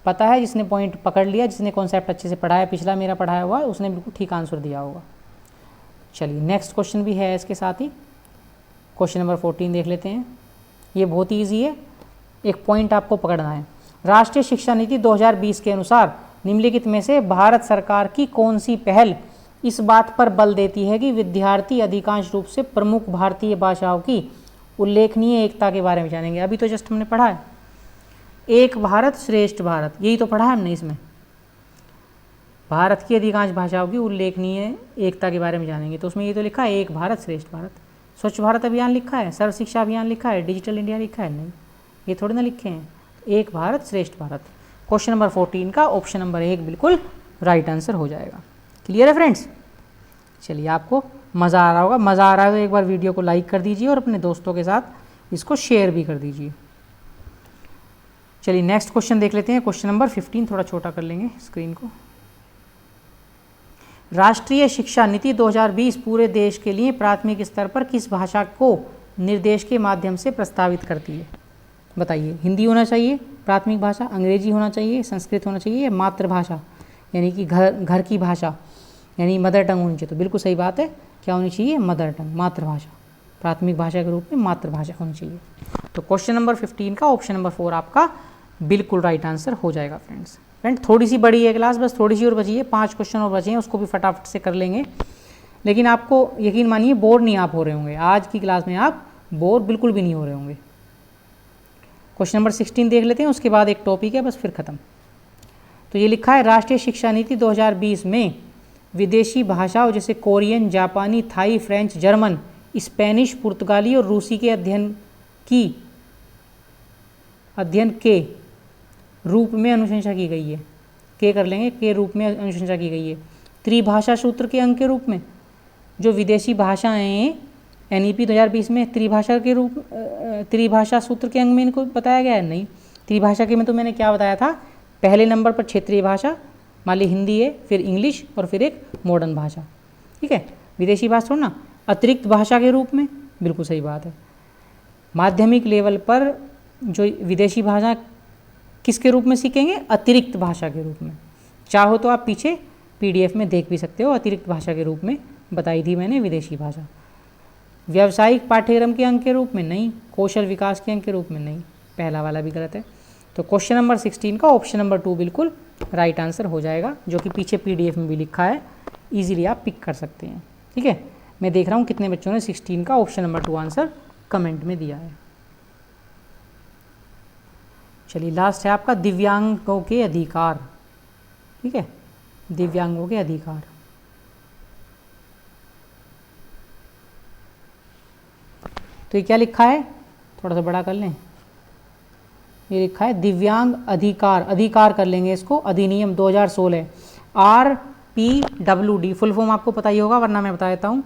पता है, जिसने पॉइंट पकड़ लिया, जिसने कॉन्सेप्ट अच्छे से पढ़ा है, पिछला मेरा पढ़ाया हुआ, उसने बिल्कुल ठीक आंसर दिया होगा। चलिए नेक्स्ट क्वेश्चन भी है इसके साथ ही, क्वेश्चन नंबर 14 देख लेते हैं। ये बहुत ईजी है, एक पॉइंट आपको पकड़ना है। राष्ट्रीय शिक्षा नीति 2020 के अनुसार निम्नलिखित में से भारत सरकार की कौन सी पहल इस बात पर बल देती है कि विद्यार्थी अधिकांश रूप से प्रमुख भारतीय भाषाओं की उल्लेखनीय एकता के बारे में जानेंगे? अभी तो जस्ट हमने पढ़ा है, एक भारत श्रेष्ठ भारत, यही तो पढ़ा है हमने। इसमें भारत की अधिकांश भाषाओं की उल्लेखनीय एकता के बारे में जानेंगे, तो उसमें ये तो लिखा है एक भारत श्रेष्ठ भारत। स्वच्छ भारत अभियान लिखा है, सर्व शिक्षा अभियान लिखा है, डिजिटल इंडिया लिखा है? नहीं, ये थोड़ी ना लिखे हैं। एक भारत श्रेष्ठ भारत, क्वेश्चन नंबर 14 का ऑप्शन नंबर 1 बिल्कुल राइट आंसर हो जाएगा। क्लियर है फ्रेंड्स? चलिए, आपको मज़ा आ रहा होगा। मज़ा आ रहा है तो एक बार वीडियो को लाइक कर दीजिए और अपने दोस्तों के साथ इसको शेयर भी कर दीजिए। चलिए नेक्स्ट क्वेश्चन देख लेते हैं। क्वेश्चन नंबर 15 थोड़ा छोटा कर लेंगे स्क्रीन को। राष्ट्रीय शिक्षा नीति 2020 पूरे देश के लिए प्राथमिक स्तर पर किस भाषा को निर्देश के माध्यम से प्रस्तावित करती है? बताइए। हिंदी होना चाहिए प्राथमिक भाषा, अंग्रेजी होना चाहिए, संस्कृत होना चाहिए, या मातृभाषा यानी कि घर की भाषा यानी मदर टंग होनी चाहिए? तो बिल्कुल सही बात है, क्या होनी चाहिए? मदर टंग, मातृभाषा, प्राथमिक भाषा के रूप में मातृभाषा होनी चाहिए। तो क्वेश्चन नंबर 15 का ऑप्शन नंबर 4 आपका बिल्कुल राइट आंसर हो जाएगा। फ्रेंड थोड़ी सी बड़ी है क्लास, बस थोड़ी सी और बची है, 5 क्वेश्चन और बचे हैं, उसको भी फटाफट से कर लेंगे। लेकिन आपको यकीन मानिए बोर नहीं आप हो रहे होंगे, आज की क्लास में आप बोर बिल्कुल भी नहीं हो रहे होंगे। क्वेश्चन नंबर 16 देख लेते हैं, उसके बाद एक टॉपिक है, बस फिर खत्म। तो ये लिखा है राष्ट्रीय शिक्षा नीति 2020 में विदेशी भाषाओं जैसे कोरियन, जापानी, थाई, फ्रेंच, जर्मन, स्पेनिश, पुर्तगाली और रूसी के अध्ययन के रूप में अनुशंसा की गई है। के कर लेंगे, के रूप में अनुशंसा की गई है। त्रिभाषा सूत्र के अंग के रूप में जो विदेशी भाषाएं NEP 2020 में त्रिभाषा सूत्र के अंग में इनको बताया गया है? नहीं। त्रिभाषा के में तो मैंने क्या बताया था, पहले नंबर पर क्षेत्रीय भाषा, मान ली हिंदी है, फिर इंग्लिश और फिर एक मॉडर्न भाषा, ठीक है। विदेशी भाषा ना अतिरिक्त भाषा के रूप में, बिल्कुल सही बात है। माध्यमिक लेवल पर जो विदेशी भाषा किसके रूप में सीखेंगे? अतिरिक्त भाषा के रूप में। चाहो तो आप पीछे PDF में देख भी सकते हो, अतिरिक्त भाषा के रूप में बताई थी मैंने विदेशी भाषा। व्यावसायिक पाठ्यक्रम के अंग के रूप में नहीं, कौशल विकास के अंग के रूप में नहीं, पहला वाला भी गलत है। तो क्वेश्चन नंबर 16 का ऑप्शन नंबर 2 बिल्कुल राइट आंसर हो जाएगा, जो कि पीछे PDF में भी लिखा है, ईजिली आप पिक कर सकते हैं, ठीक है। मैं देख रहा हूँ कितने बच्चों ने 16 का ऑप्शन नंबर 2 आंसर कमेंट में दिया है। चलिए लास्ट है आपका दिव्यांगों के अधिकार, ठीक है, दिव्यांगों के अधिकार। तो ये क्या लिखा है, थोड़ा सा बड़ा कर लें, ये लिखा है दिव्यांग अधिकार, अधिकार कर लेंगे इसको, अधिनियम 2016 RPWD, फुल फॉर्म आपको पता ही होगा वरना मैं बता देता हूँ।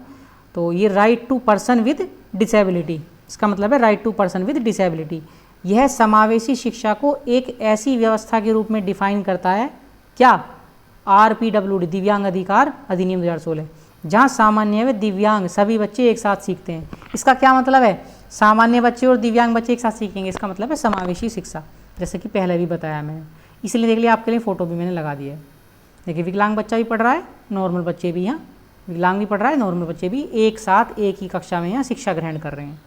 तो ये right to person with disability, इसका मतलब है right to person with disability. यह समावेशी शिक्षा को एक ऐसी व्यवस्था के रूप में डिफाइन करता है, क्या? RPWD, दिव्यांग अधिकार अधिनियम 2016, जहाँ सामान्य व दिव्यांग सभी बच्चे एक साथ सीखते हैं। इसका क्या मतलब है? सामान्य बच्चे और दिव्यांग बच्चे एक साथ सीखेंगे, इसका मतलब है समावेशी शिक्षा, जैसे कि पहले भी बताया मैंने। इसलिए देख लिया आपके लिए फ़ोटो भी मैंने लगा दिया है। देखिए विकलांग बच्चा भी पढ़ रहा है, नॉर्मल बच्चे भी, यहाँ विकलांग भी पढ़ रहा है, नॉर्मल बच्चे भी एक साथ एक ही कक्षा में यहाँ शिक्षा ग्रहण कर रहे हैं,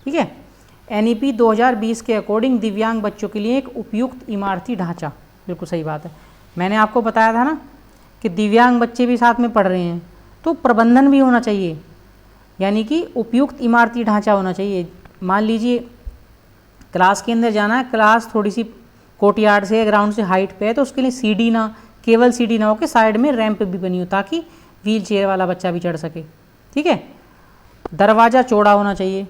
ठीक है। NEP 2020 के अकॉर्डिंग दिव्यांग बच्चों के लिए एक उपयुक्त इमारती ढांचा, बिल्कुल सही बात है। मैंने आपको बताया था ना कि दिव्यांग बच्चे भी साथ में पढ़ रहे हैं, तो प्रबंधन भी होना चाहिए, यानी कि उपयुक्त इमारती ढांचा होना चाहिए। मान लीजिए क्लास के अंदर जाना है, क्लास थोड़ी सी कोर्टयार्ड से ग्राउंड से हाइट पे है, तो उसके लिए सीढ़ी ना, केवल सीढ़ी ना होकर साइड में रैंप भी बनी हो, ताकि व्हील चेयर वाला बच्चा भी चढ़ सके, ठीक है। दरवाज़ा चौड़ा होना चाहिए,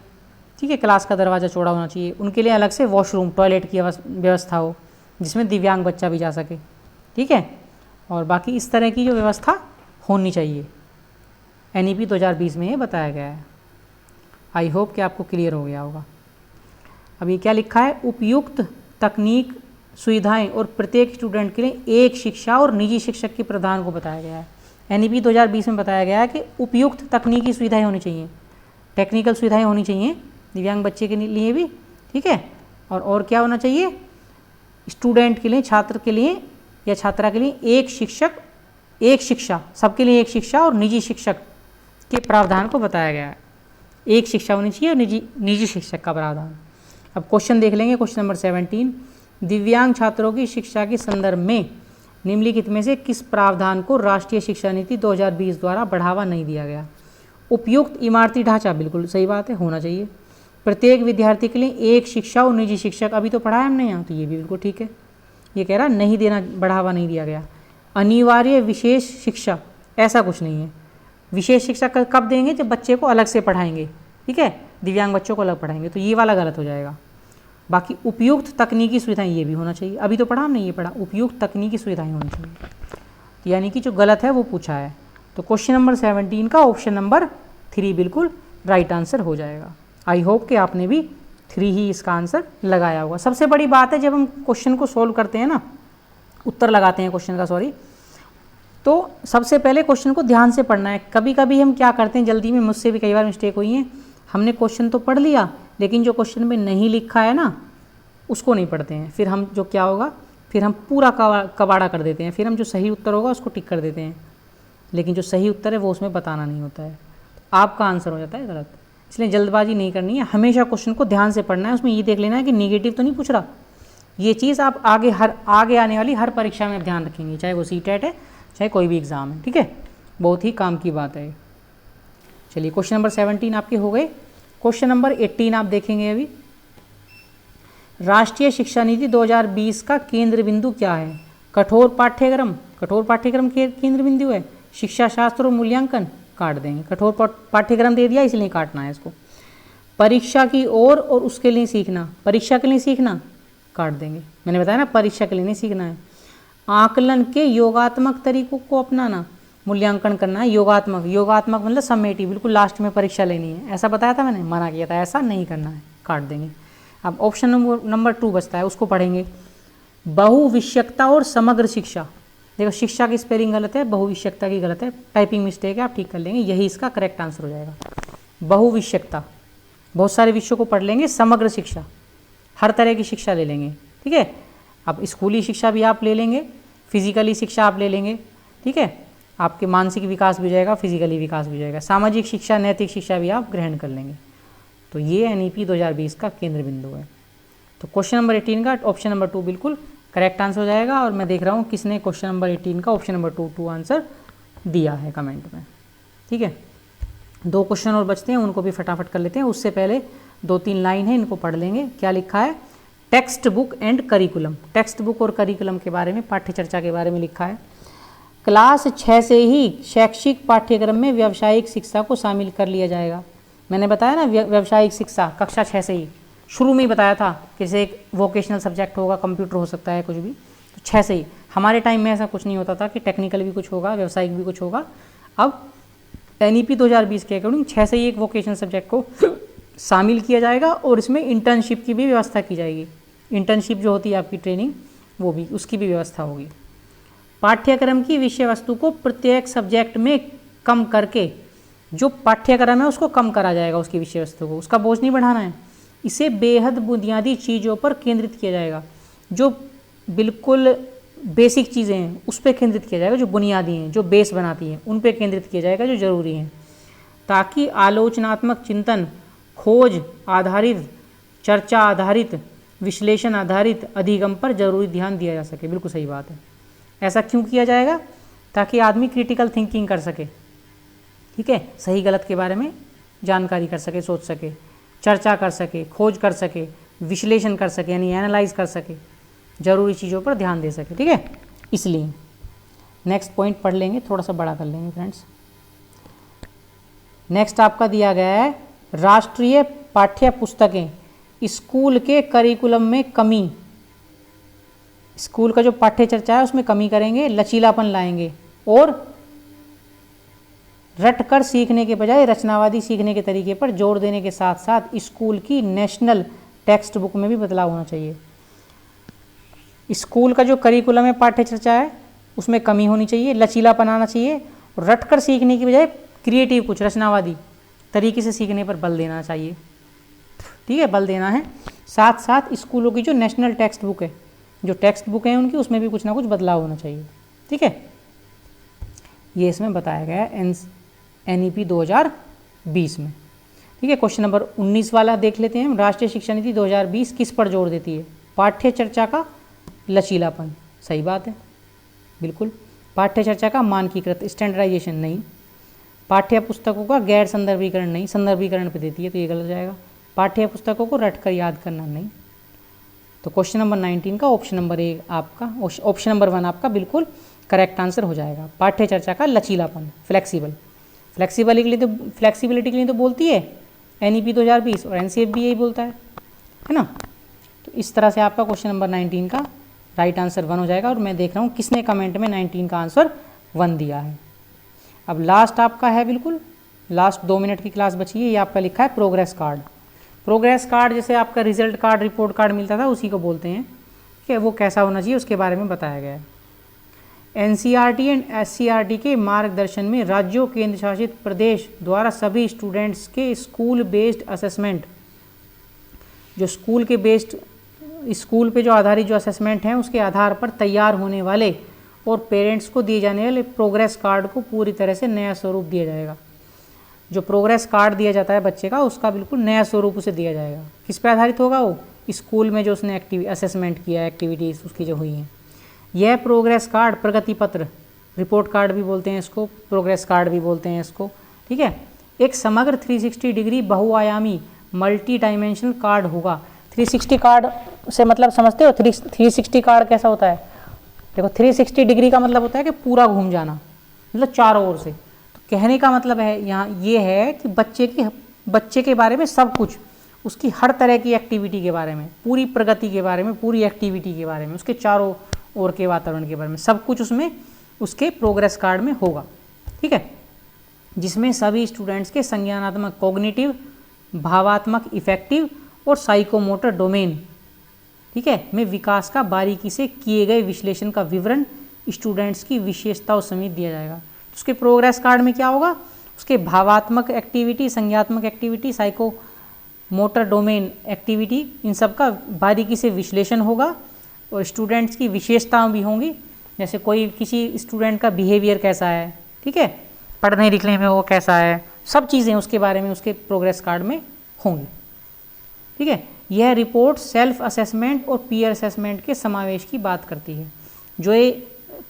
ठीक है, क्लास का दरवाज़ा चौड़ा होना चाहिए। उनके लिए अलग से वॉशरूम, टॉयलेट की व्यवस्था हो, जिसमें दिव्यांग बच्चा भी जा सके, ठीक है। और बाकी इस तरह की जो व्यवस्था होनी चाहिए NEP 2020 में ये बताया गया है। आई होप कि आपको क्लियर हो गया होगा। अब ये क्या लिखा है, उपयुक्त तकनीक सुविधाएं और प्रत्येक स्टूडेंट के लिए एक शिक्षा और निजी शिक्षक के प्रावधान को बताया गया है। NEP 2020 में बताया गया है कि उपयुक्त तकनीकी सुविधाएं होनी चाहिए, टेक्निकल सुविधाएं होनी चाहिए दिव्यांग बच्चे के लिए भी, ठीक है। और क्या होना चाहिए, स्टूडेंट के लिए, छात्र के लिए या छात्रा के लिए एक शिक्षक, एक शिक्षा, सबके लिए एक शिक्षा और निजी शिक्षक के प्रावधान को बताया गया है। एक शिक्षा होनी चाहिए और निजी शिक्षक का प्रावधान। अब क्वेश्चन देख लेंगे, क्वेश्चन नंबर 17, दिव्यांग छात्रों की शिक्षा के संदर्भ में निम्नलिखित में से किस प्रावधान को राष्ट्रीय शिक्षा नीति 2020 द्वारा बढ़ावा नहीं दिया गया? उपयुक्त इमारती ढांचा, बिल्कुल सही बात है, होना चाहिए। प्रत्येक विद्यार्थी के लिए एक शिक्षा और निजी शिक्षक, अभी तो पढ़ाया हमने यहाँ, तो ये भी बिल्कुल ठीक है। ये कह रहा नहीं देना, बढ़ावा नहीं दिया गया। अनिवार्य विशेष शिक्षा, ऐसा कुछ नहीं है। विशेष शिक्षा कब देंगे? जब बच्चे को अलग से पढ़ाएंगे, ठीक है, दिव्यांग बच्चों को अलग पढ़ाएंगे, तो ये वाला गलत हो जाएगा। बाकी उपयुक्त तकनीकी सुविधाएं, ये भी होना चाहिए। अभी तो पढ़ा हमने, ये पढ़ा, उपयुक्त तकनीकी सुविधाएं होनी चाहिए, यानी कि जो गलत है वो पूछा है। तो क्वेश्चन नंबर 17 का ऑप्शन नंबर 3 बिल्कुल राइट आंसर हो जाएगा। आई होप कि आपने भी 3 ही इसका आंसर लगाया होगा। सबसे बड़ी बात है जब हम क्वेश्चन को सोल्व करते हैं ना, उत्तर लगाते हैं क्वेश्चन का, सॉरी, तो सबसे पहले क्वेश्चन को ध्यान से पढ़ना है। कभी कभी हम क्या करते हैं जल्दी में, मुझसे भी कई बार मिस्टेक हुई है, हमने क्वेश्चन तो पढ़ लिया लेकिन जो क्वेश्चन में नहीं लिखा है ना उसको नहीं पढ़ते हैं। फिर हम जो क्या होगा, फिर हम पूरा कबाड़ा कर देते हैं, फिर हम जो सही उत्तर होगा उसको टिक कर देते हैं, लेकिन जो सही उत्तर है वो उसमें बताना नहीं होता है, आपका आंसर हो जाता है गलत। इसलिए जल्दबाजी नहीं करनी है, हमेशा क्वेश्चन को ध्यान से पढ़ना है, उसमें ये देख लेना है कि नेगेटिव तो नहीं पूछ रहा। ये चीज़ आप आगे आने वाली हर परीक्षा में आप ध्यान रखेंगे, चाहे वो सीटेट है चाहे कोई भी एग्ज़ाम है, ठीक है, बहुत ही काम की बात है। चलिए क्वेश्चन नंबर 17 आपके हो गए। क्वेश्चन नंबर 18 आप देखेंगे अभी, राष्ट्रीय शिक्षा नीति 2020 का केंद्र बिंदु क्या है? कठोर पाठ्यक्रम, कठोर पाठ्यक्रम के केंद्र बिंदु है, शिक्षा शास्त्र और मूल्यांकन, काट देंगे, कठोर पाठ्यक्रम दे दिया इसलिए काटना है इसको। परीक्षा की ओर और उसके लिए सीखना, परीक्षा के लिए सीखना, काट देंगे, मैंने बताया ना परीक्षा के लिए नहीं सीखना है। आकलन के योगात्मक तरीकों को अपनाना, मूल्यांकन करना है योगात्मक, योगात्मक मतलब समेटी, बिल्कुल लास्ट में परीक्षा लेनी है, ऐसा बताया था मैंने, मना किया था, ऐसा नहीं करना है, काट देंगे। अब ऑप्शन नंबर 2 बचता है, उसको पढ़ेंगे। बहुविषयकता और समग्र शिक्षा, देखो शिक्षा की स्पेलिंग गलत है, बहुविषयकता की गलत है, टाइपिंग मिस्टेक है, आप ठीक कर लेंगे, यही इसका करेक्ट आंसर हो जाएगा। बहुविषयकता, बहुत सारे विषयों को पढ़ लेंगे, समग्र शिक्षा, हर तरह की शिक्षा ले लेंगे, ठीक है। अब स्कूली शिक्षा भी आप ले लेंगे, फिजिकली शिक्षा आप ले लेंगे, ठीक है, आपके मानसिक विकास भी हो जाएगा, फिजिकली विकास भी हो जाएगा, सामाजिक शिक्षा, नैतिक शिक्षा भी आप ग्रहण कर लेंगे। तो ये एनईपी 2020 का केंद्र बिंदु है। तो क्वेश्चन नंबर 18 का ऑप्शन नंबर 2 बिल्कुल करेक्ट आंसर हो जाएगा। और मैं देख रहा हूँ किसने क्वेश्चन नंबर 18 का ऑप्शन नंबर 2 आंसर दिया है कमेंट में, ठीक है। 2 क्वेश्चन और बचते हैं, उनको भी फटाफट कर लेते हैं। उससे पहले 2-3 लाइन है, इनको पढ़ लेंगे। क्या लिखा है? Text book and curriculum, text book और करिकुलम के बारे में, पाठ्य चर्चा के बारे में लिखा है। क्लास 6 से ही शैक्षिक पाठ्यक्रम में व्यावसायिक शिक्षा को शामिल कर लिया जाएगा। मैंने बताया ना व्यावसायिक शिक्षा कक्षा 6 से ही, शुरू में ही बताया था कि जैसे एक वोकेशनल सब्जेक्ट होगा, कंप्यूटर हो सकता है, कुछ भी, तो 6 से ही। हमारे टाइम में ऐसा कुछ नहीं होता था कि टेक्निकल भी कुछ होगा, व्यावसायिक भी कुछ होगा। अब एनईपी 2020 के अकॉर्डिंग 6 से ही एक वोकेशनल सब्जेक्ट को शामिल किया जाएगा और इसमें इंटर्नशिप की भी व्यवस्था की जाएगी। इंटर्नशिप जो होती है आपकी ट्रेनिंग, वो भी, उसकी भी व्यवस्था होगी। पाठ्यक्रम की विषय वस्तु को प्रत्येक सब्जेक्ट में कम करके, जो पाठ्यक्रम है उसको कम करा जाएगा, उसकी विषय वस्तु को, उसका बोझ नहीं बढ़ाना है। इसे बेहद बुनियादी चीज़ों पर केंद्रित किया जाएगा, जो बिल्कुल बेसिक चीज़ें हैं उस पर केंद्रित किया जाएगा, जो बुनियादी हैं, जो बेस बनाती हैं, उन पर केंद्रित किया जाएगा, जो ज़रूरी हैं, ताकि आलोचनात्मक चिंतन, खोज आधारित, चर्चा आधारित, विश्लेषण आधारित अधिगम पर जरूरी ध्यान दिया जा सके। बिल्कुल सही बात है। ऐसा क्यों किया जाएगा? ताकि आदमी क्रिटिकल थिंकिंग कर सके, ठीक है, सही गलत के बारे में जानकारी कर सके, सोच सके, चर्चा कर सके, खोज कर सके, विश्लेषण कर सके, यानी एनालाइज कर सके, जरूरी चीज़ों पर ध्यान दे सके, ठीक है। इसलिए नेक्स्ट पॉइंट पढ़ लेंगे, थोड़ा सा बड़ा कर लेंगे फ्रेंड्स। नेक्स्ट आपका दिया गया है राष्ट्रीय पाठ्य पुस्तकें स्कूल के करिकुलम में कमी। स्कूल का जो पाठ्य चर्चा है उसमें कमी करेंगे, लचीलापन लाएंगे और रट कर सीखने के बजाय रचनावादी सीखने के तरीके पर जोर देने के साथ साथ स्कूल की नेशनल टेक्स्ट बुक में भी बदलाव होना चाहिए। स्कूल का जो करिकुलम है, पाठ्य चर्चा है, उसमें कमी होनी चाहिए, लचीलापन आना चाहिए और रट कर सीखने की बजाय क्रिएटिव, कुछ रचनावादी तरीके से सीखने पर बल देना चाहिए, ठीक है, बल देना है। साथ साथ स्कूलों की जो नेशनल टेक्स्ट बुक है, जो टेक्स्ट बुक है उनकी, उसमें भी कुछ ना कुछ बदलाव होना चाहिए, ठीक है। ये इसमें बताया गया है एनईपी 2020 में, ठीक है। क्वेश्चन नंबर 19 वाला देख लेते हैं हम। राष्ट्रीय शिक्षा नीति 2020 किस पर जोर देती है? पाठ्य चर्चा का लचीलापन, सही बात है, बिल्कुल। पाठ्य चर्चा का मानकीकृत, स्टैंडर्डाइजेशन नहीं। पाठ्य पुस्तकों का गैर संदर्भीकरण नहीं, संदर्भीकरण पे देती है, तो ये गलत हो जाएगा। पाठ्य पुस्तकों को रट कर याद करना नहीं। तो क्वेश्चन नंबर 19 का ऑप्शन नंबर 1 आपका, ऑप्शन नंबर 1 आपका बिल्कुल करेक्ट आंसर हो जाएगा। पाठ्य चर्चा का लचीलापन, फ्लेक्सिबल, फ्लेक्सिबिलिटी के लिए तो बोलती है एनईपी 2020 और एनसीएफ भी यही बोलता है ना। तो इस तरह से आपका क्वेश्चन नंबर 19 का राइट आंसर 1 हो जाएगा। और मैं देख रहा हूँ किसने कमेंट में 19 का आंसर 1 दिया है। अब लास्ट आपका है, बिल्कुल लास्ट 2 मिनट की क्लास बची है, ये आपका लिखा है प्रोग्रेस कार्ड। प्रोग्रेस कार्ड जैसे आपका रिजल्ट कार्ड, रिपोर्ट कार्ड मिलता था, उसी को बोलते हैं। ठीक है, वो कैसा होना चाहिए उसके बारे में बताया गया है। एनसीईआरटी एंड एससीईआरटी के मार्गदर्शन में राज्यों, केंद्र शासित प्रदेश द्वारा सभी स्टूडेंट्स के स्कूल बेस्ड असेसमेंट, जो स्कूल पे जो आधारित जो असेसमेंट हैं उसके आधार पर तैयार होने वाले और पेरेंट्स को दिए जाने वाले प्रोग्रेस कार्ड को पूरी तरह से नया स्वरूप दिया जाएगा। जो प्रोग्रेस कार्ड दिया जाता है बच्चे का, उसका बिल्कुल नया स्वरूप उसे दिया जाएगा। किस पे आधारित होगा? वो स्कूल में जो उसने असेसमेंट किया, एक्टिविटीज़ उसकी जो हुई हैं। यह प्रोग्रेस कार्ड प्रगति पत्र, रिपोर्ट कार्ड भी बोलते हैं इसको, प्रोग्रेस कार्ड भी बोलते हैं इसको। ठीक है, एक समग्र 360 डिग्री बहुआयामी मल्टी डायमेंशनल कार्ड होगा। 360 कार्ड से मतलब समझते हो? 360 कार्ड कैसा होता है? देखो 360 डिग्री का मतलब होता है कि पूरा घूम जाना, मतलब चारों ओर से। तो कहने का मतलब है यहाँ ये है कि बच्चे के बारे में सब कुछ, उसकी हर तरह की एक्टिविटी के बारे में, पूरी प्रगति के बारे में, पूरी एक्टिविटी के बारे में, उसके चारों ओर के वातावरण के बारे में, सब कुछ उसमें उसके प्रोग्रेस कार्ड में होगा। ठीक है, जिसमें सभी स्टूडेंट्स के संज्ञानात्मक, कॉग्निटिव, भावात्मक, इफेक्टिव और साइकोमोटर डोमेन, ठीक है, में विकास का बारीकी से किए गए विश्लेषण का विवरण स्टूडेंट्स की विशेषताओं समेत दिया जाएगा। तो उसके प्रोग्रेस कार्ड में क्या होगा? उसके भावात्मक एक्टिविटी, संज्ञात्मक activity, psychomotor domain activity, इन सब का बारीकी से विश्लेषण होगा और स्टूडेंट्स की विशेषताएं भी होंगी। जैसे कोई किसी स्टूडेंट का बिहेवियर कैसा है, ठीक है, पढ़ने लिखने में वो कैसा है, सब चीज़ें उसके बारे में उसके प्रोग्रेस कार्ड में होंगी। ठीक है, यह रिपोर्ट सेल्फ असेसमेंट और पीयर असेसमेंट के समावेश की बात करती है। जो ये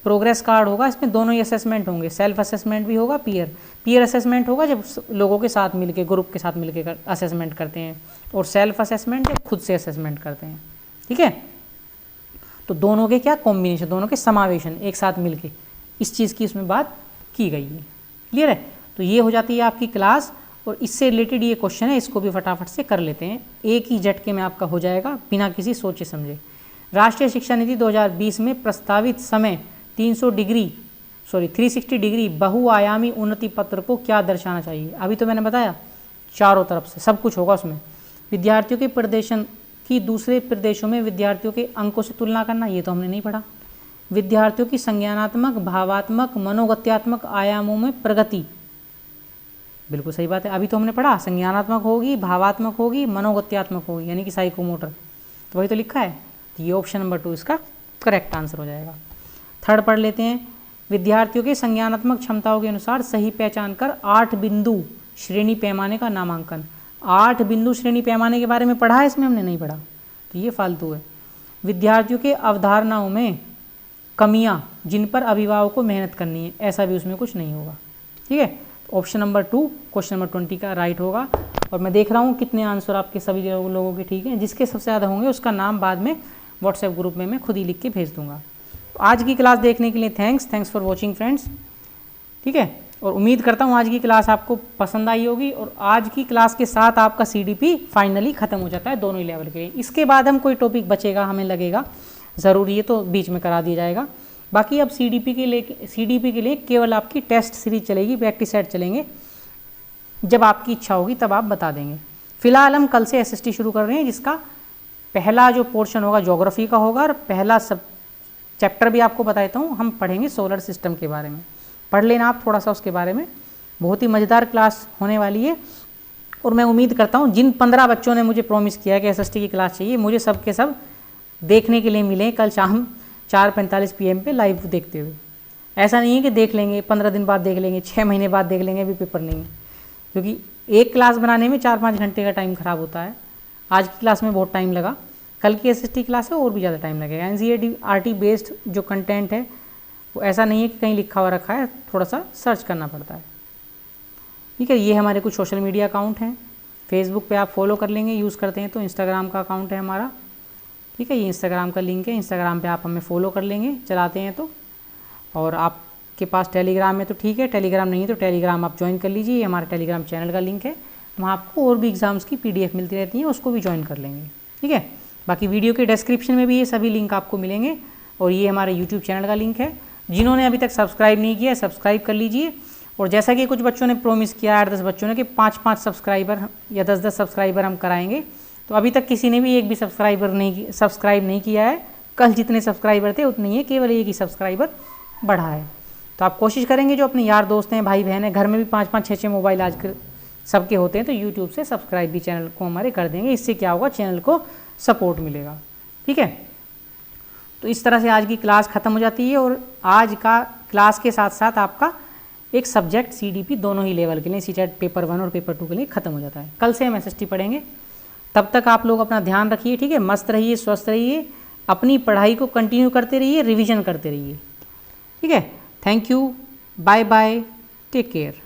प्रोग्रेस कार्ड होगा इसमें दोनों ही असेसमेंट होंगे, सेल्फ असेसमेंट भी होगा, पीयर असेसमेंट होगा जब लोगों के साथ मिलके, ग्रुप के साथ मिलके असेसमेंट करते हैं, और सेल्फ असेसमेंट जब खुद से असेसमेंट करते हैं। ठीक है, तो दोनों के क्या कॉम्बिनेशन, दोनों के समावेशन एक साथ मिलके इस चीज़ की उसमें बात की गई है। क्लियर है? तो ये हो जाती है आपकी क्लास, और इससे रिलेटेड ये क्वेश्चन है, इसको भी फटाफट से कर लेते हैं, एक ही झटके में आपका हो जाएगा बिना किसी सोचे समझे। राष्ट्रीय शिक्षा नीति 2020 में प्रस्तावित समय 360 डिग्री बहुआयामी उन्नति पत्र को क्या दर्शाना चाहिए? अभी तो मैंने बताया चारों तरफ से सब कुछ होगा उसमें। विद्यार्थियों के प्रदर्शन की दूसरे प्रदेशों में विद्यार्थियों के अंकों से तुलना करना, ये तो हमने नहीं पढ़ा। विद्यार्थियों की संज्ञानात्मक, भावात्मक, मनोगत्यात्मक आयामों में प्रगति, बिल्कुल सही बात है, अभी तो हमने पढ़ा संज्ञानात्मक होगी, भावात्मक होगी, मनोगत्यात्मक होगी, यानी कि साइकोमोटर, तो वही तो लिखा है। तो ये ऑप्शन नंबर 2 इसका करेक्ट आंसर हो जाएगा। थर्ड पढ़ लेते हैं, विद्यार्थियों के संज्ञानात्मक क्षमताओं के अनुसार सही पहचान कर 8 बिंदु श्रेणी पैमाने का नामांकन। 8 बिंदु श्रेणी पैमाने के बारे में पढ़ा है इसमें? हमने नहीं पढ़ा, तो ये फालतू है। विद्यार्थियों के अवधारणाओं में कमियाँ जिन पर अभिभावक को मेहनत करनी है, ऐसा भी उसमें कुछ नहीं होगा। ठीक है, ऑप्शन नंबर 2 क्वेश्चन नंबर 20 का राइट होगा। और मैं देख रहा हूँ कितने आंसर आपके सभी लोगों के ठीक हैं। जिसके सबसे ज़्यादा होंगे उसका नाम बाद में व्हाट्सएप ग्रुप में मैं खुद ही लिख के भेज दूंगा। आज की क्लास देखने के लिए थैंक्स फॉर वॉचिंग फ्रेंड्स। ठीक है, और उम्मीद करता हूँ आज की क्लास आपको पसंद आई होगी। और आज की क्लास के साथ आपका CDP फाइनली ख़त्म हो जाता है दोनों ही लेवल के लिए। इसके बाद हम कोई टॉपिक बचेगा हमें लगेगा ज़रूरी है तो बीच में करा दिया जाएगा। बाकी अब CDP के लिए केवल आपकी टेस्ट सीरीज चलेगी, प्रैक्टिस सेट चलेंगे। जब आपकी इच्छा होगी तब आप बता देंगे। फिलहाल हम कल से SST शुरू कर रहे हैं, जिसका पहला जो पोर्शन होगा ज्योग्राफी का होगा, और पहला सब चैप्टर भी आपको बता देता हूँ, हम पढ़ेंगे सोलर सिस्टम के बारे में। पढ़ लेना आप थोड़ा सा उसके बारे में, बहुत ही मज़ेदार क्लास होने वाली है। और मैं उम्मीद करता हूँ जिन 15 बच्चों ने मुझे प्रॉमिस किया है कि SST की क्लास चाहिए, मुझे सब के सब देखने के लिए मिले कल शाम 4:45 PM पे लाइव देखते हुए। ऐसा नहीं है कि देख लेंगे 15 दिन बाद देख लेंगे, 6 महीने बाद देख लेंगे, अभी पेपर नहीं है, क्योंकि एक क्लास बनाने में 4-5 घंटे का टाइम ख़राब होता है। आज की क्लास में बहुत टाइम लगा, कल की SST क्लास है और भी ज़्यादा टाइम लगेगा। NCERT बेस्ड जो कंटेंट है वो ऐसा नहीं है कि कहीं लिखा हुआ रखा है, थोड़ा सा सर्च करना पड़ता है। ठीक है, ये हमारे कुछ सोशल मीडिया अकाउंट हैं। फेसबुक पे आप फॉलो कर लेंगे, यूज़ करते हैं तो। इंस्टाग्राम का अकाउंट है हमारा, ठीक है, ये इंस्टाग्राम का लिंक है। इंस्टाग्राम पे आप हमें फॉलो कर लेंगे, चलाते हैं तो। और आपके पास टेलीग्राम है तो ठीक है, टेलीग्राम नहीं है तो टेलीग्राम आप ज्वाइन कर लीजिए, ये हमारे टेलीग्राम चैनल का लिंक है। वहाँ आपको और भी एग्ज़ाम्स की PDF मिलती रहती हैं, उसको भी ज्वाइन कर लेंगे। ठीक है, बाकी वीडियो के डिस्क्रिप्शन में भी ये सभी लिंक आपको मिलेंगे। और ये हमारे YouTube चैनल का लिंक है। जिन्होंने अभी तक सब्सक्राइब नहीं किया सब्सक्राइब कर लीजिए, और जैसा कि कुछ बच्चों ने प्रॉमिस किया, 8-10 बच्चों ने कि 5-5 सब्सक्राइबर या 10-10 सब्सक्राइबर हम कराएंगे, तो अभी तक किसी ने भी एक भी सब्सक्राइब नहीं किया है। कल जितने सब्सक्राइबर थे उतने ही, केवल एक ही सब्सक्राइबर बढ़ा है। तो आप कोशिश करेंगे, जो अपने यार दोस्त हैं, भाई बहन हैं, घर में भी 5-5 6-6 मोबाइल आजकल सबके होते हैं, तो यूट्यूब से सब्सक्राइब भी चैनल को हमारे कर देंगे। इससे क्या होगा, चैनल को सपोर्ट मिलेगा। ठीक है, तो इस तरह से आज की क्लास ख़त्म हो जाती है और आज का क्लास के साथ साथ आपका एक सब्जेक्ट CDP दोनों ही लेवल के लिए, सीटेट पेपर 1 और पेपर 2 के लिए ख़त्म हो जाता है। कल से हम SST पढ़ेंगे। तब तक आप लोग अपना ध्यान रखिए। ठीक है, मस्त रहिए, स्वस्थ रहिए, अपनी पढ़ाई को कंटिन्यू करते रहिए, रिवीजन करते रहिए। ठीक है, thank you, bye bye, take care.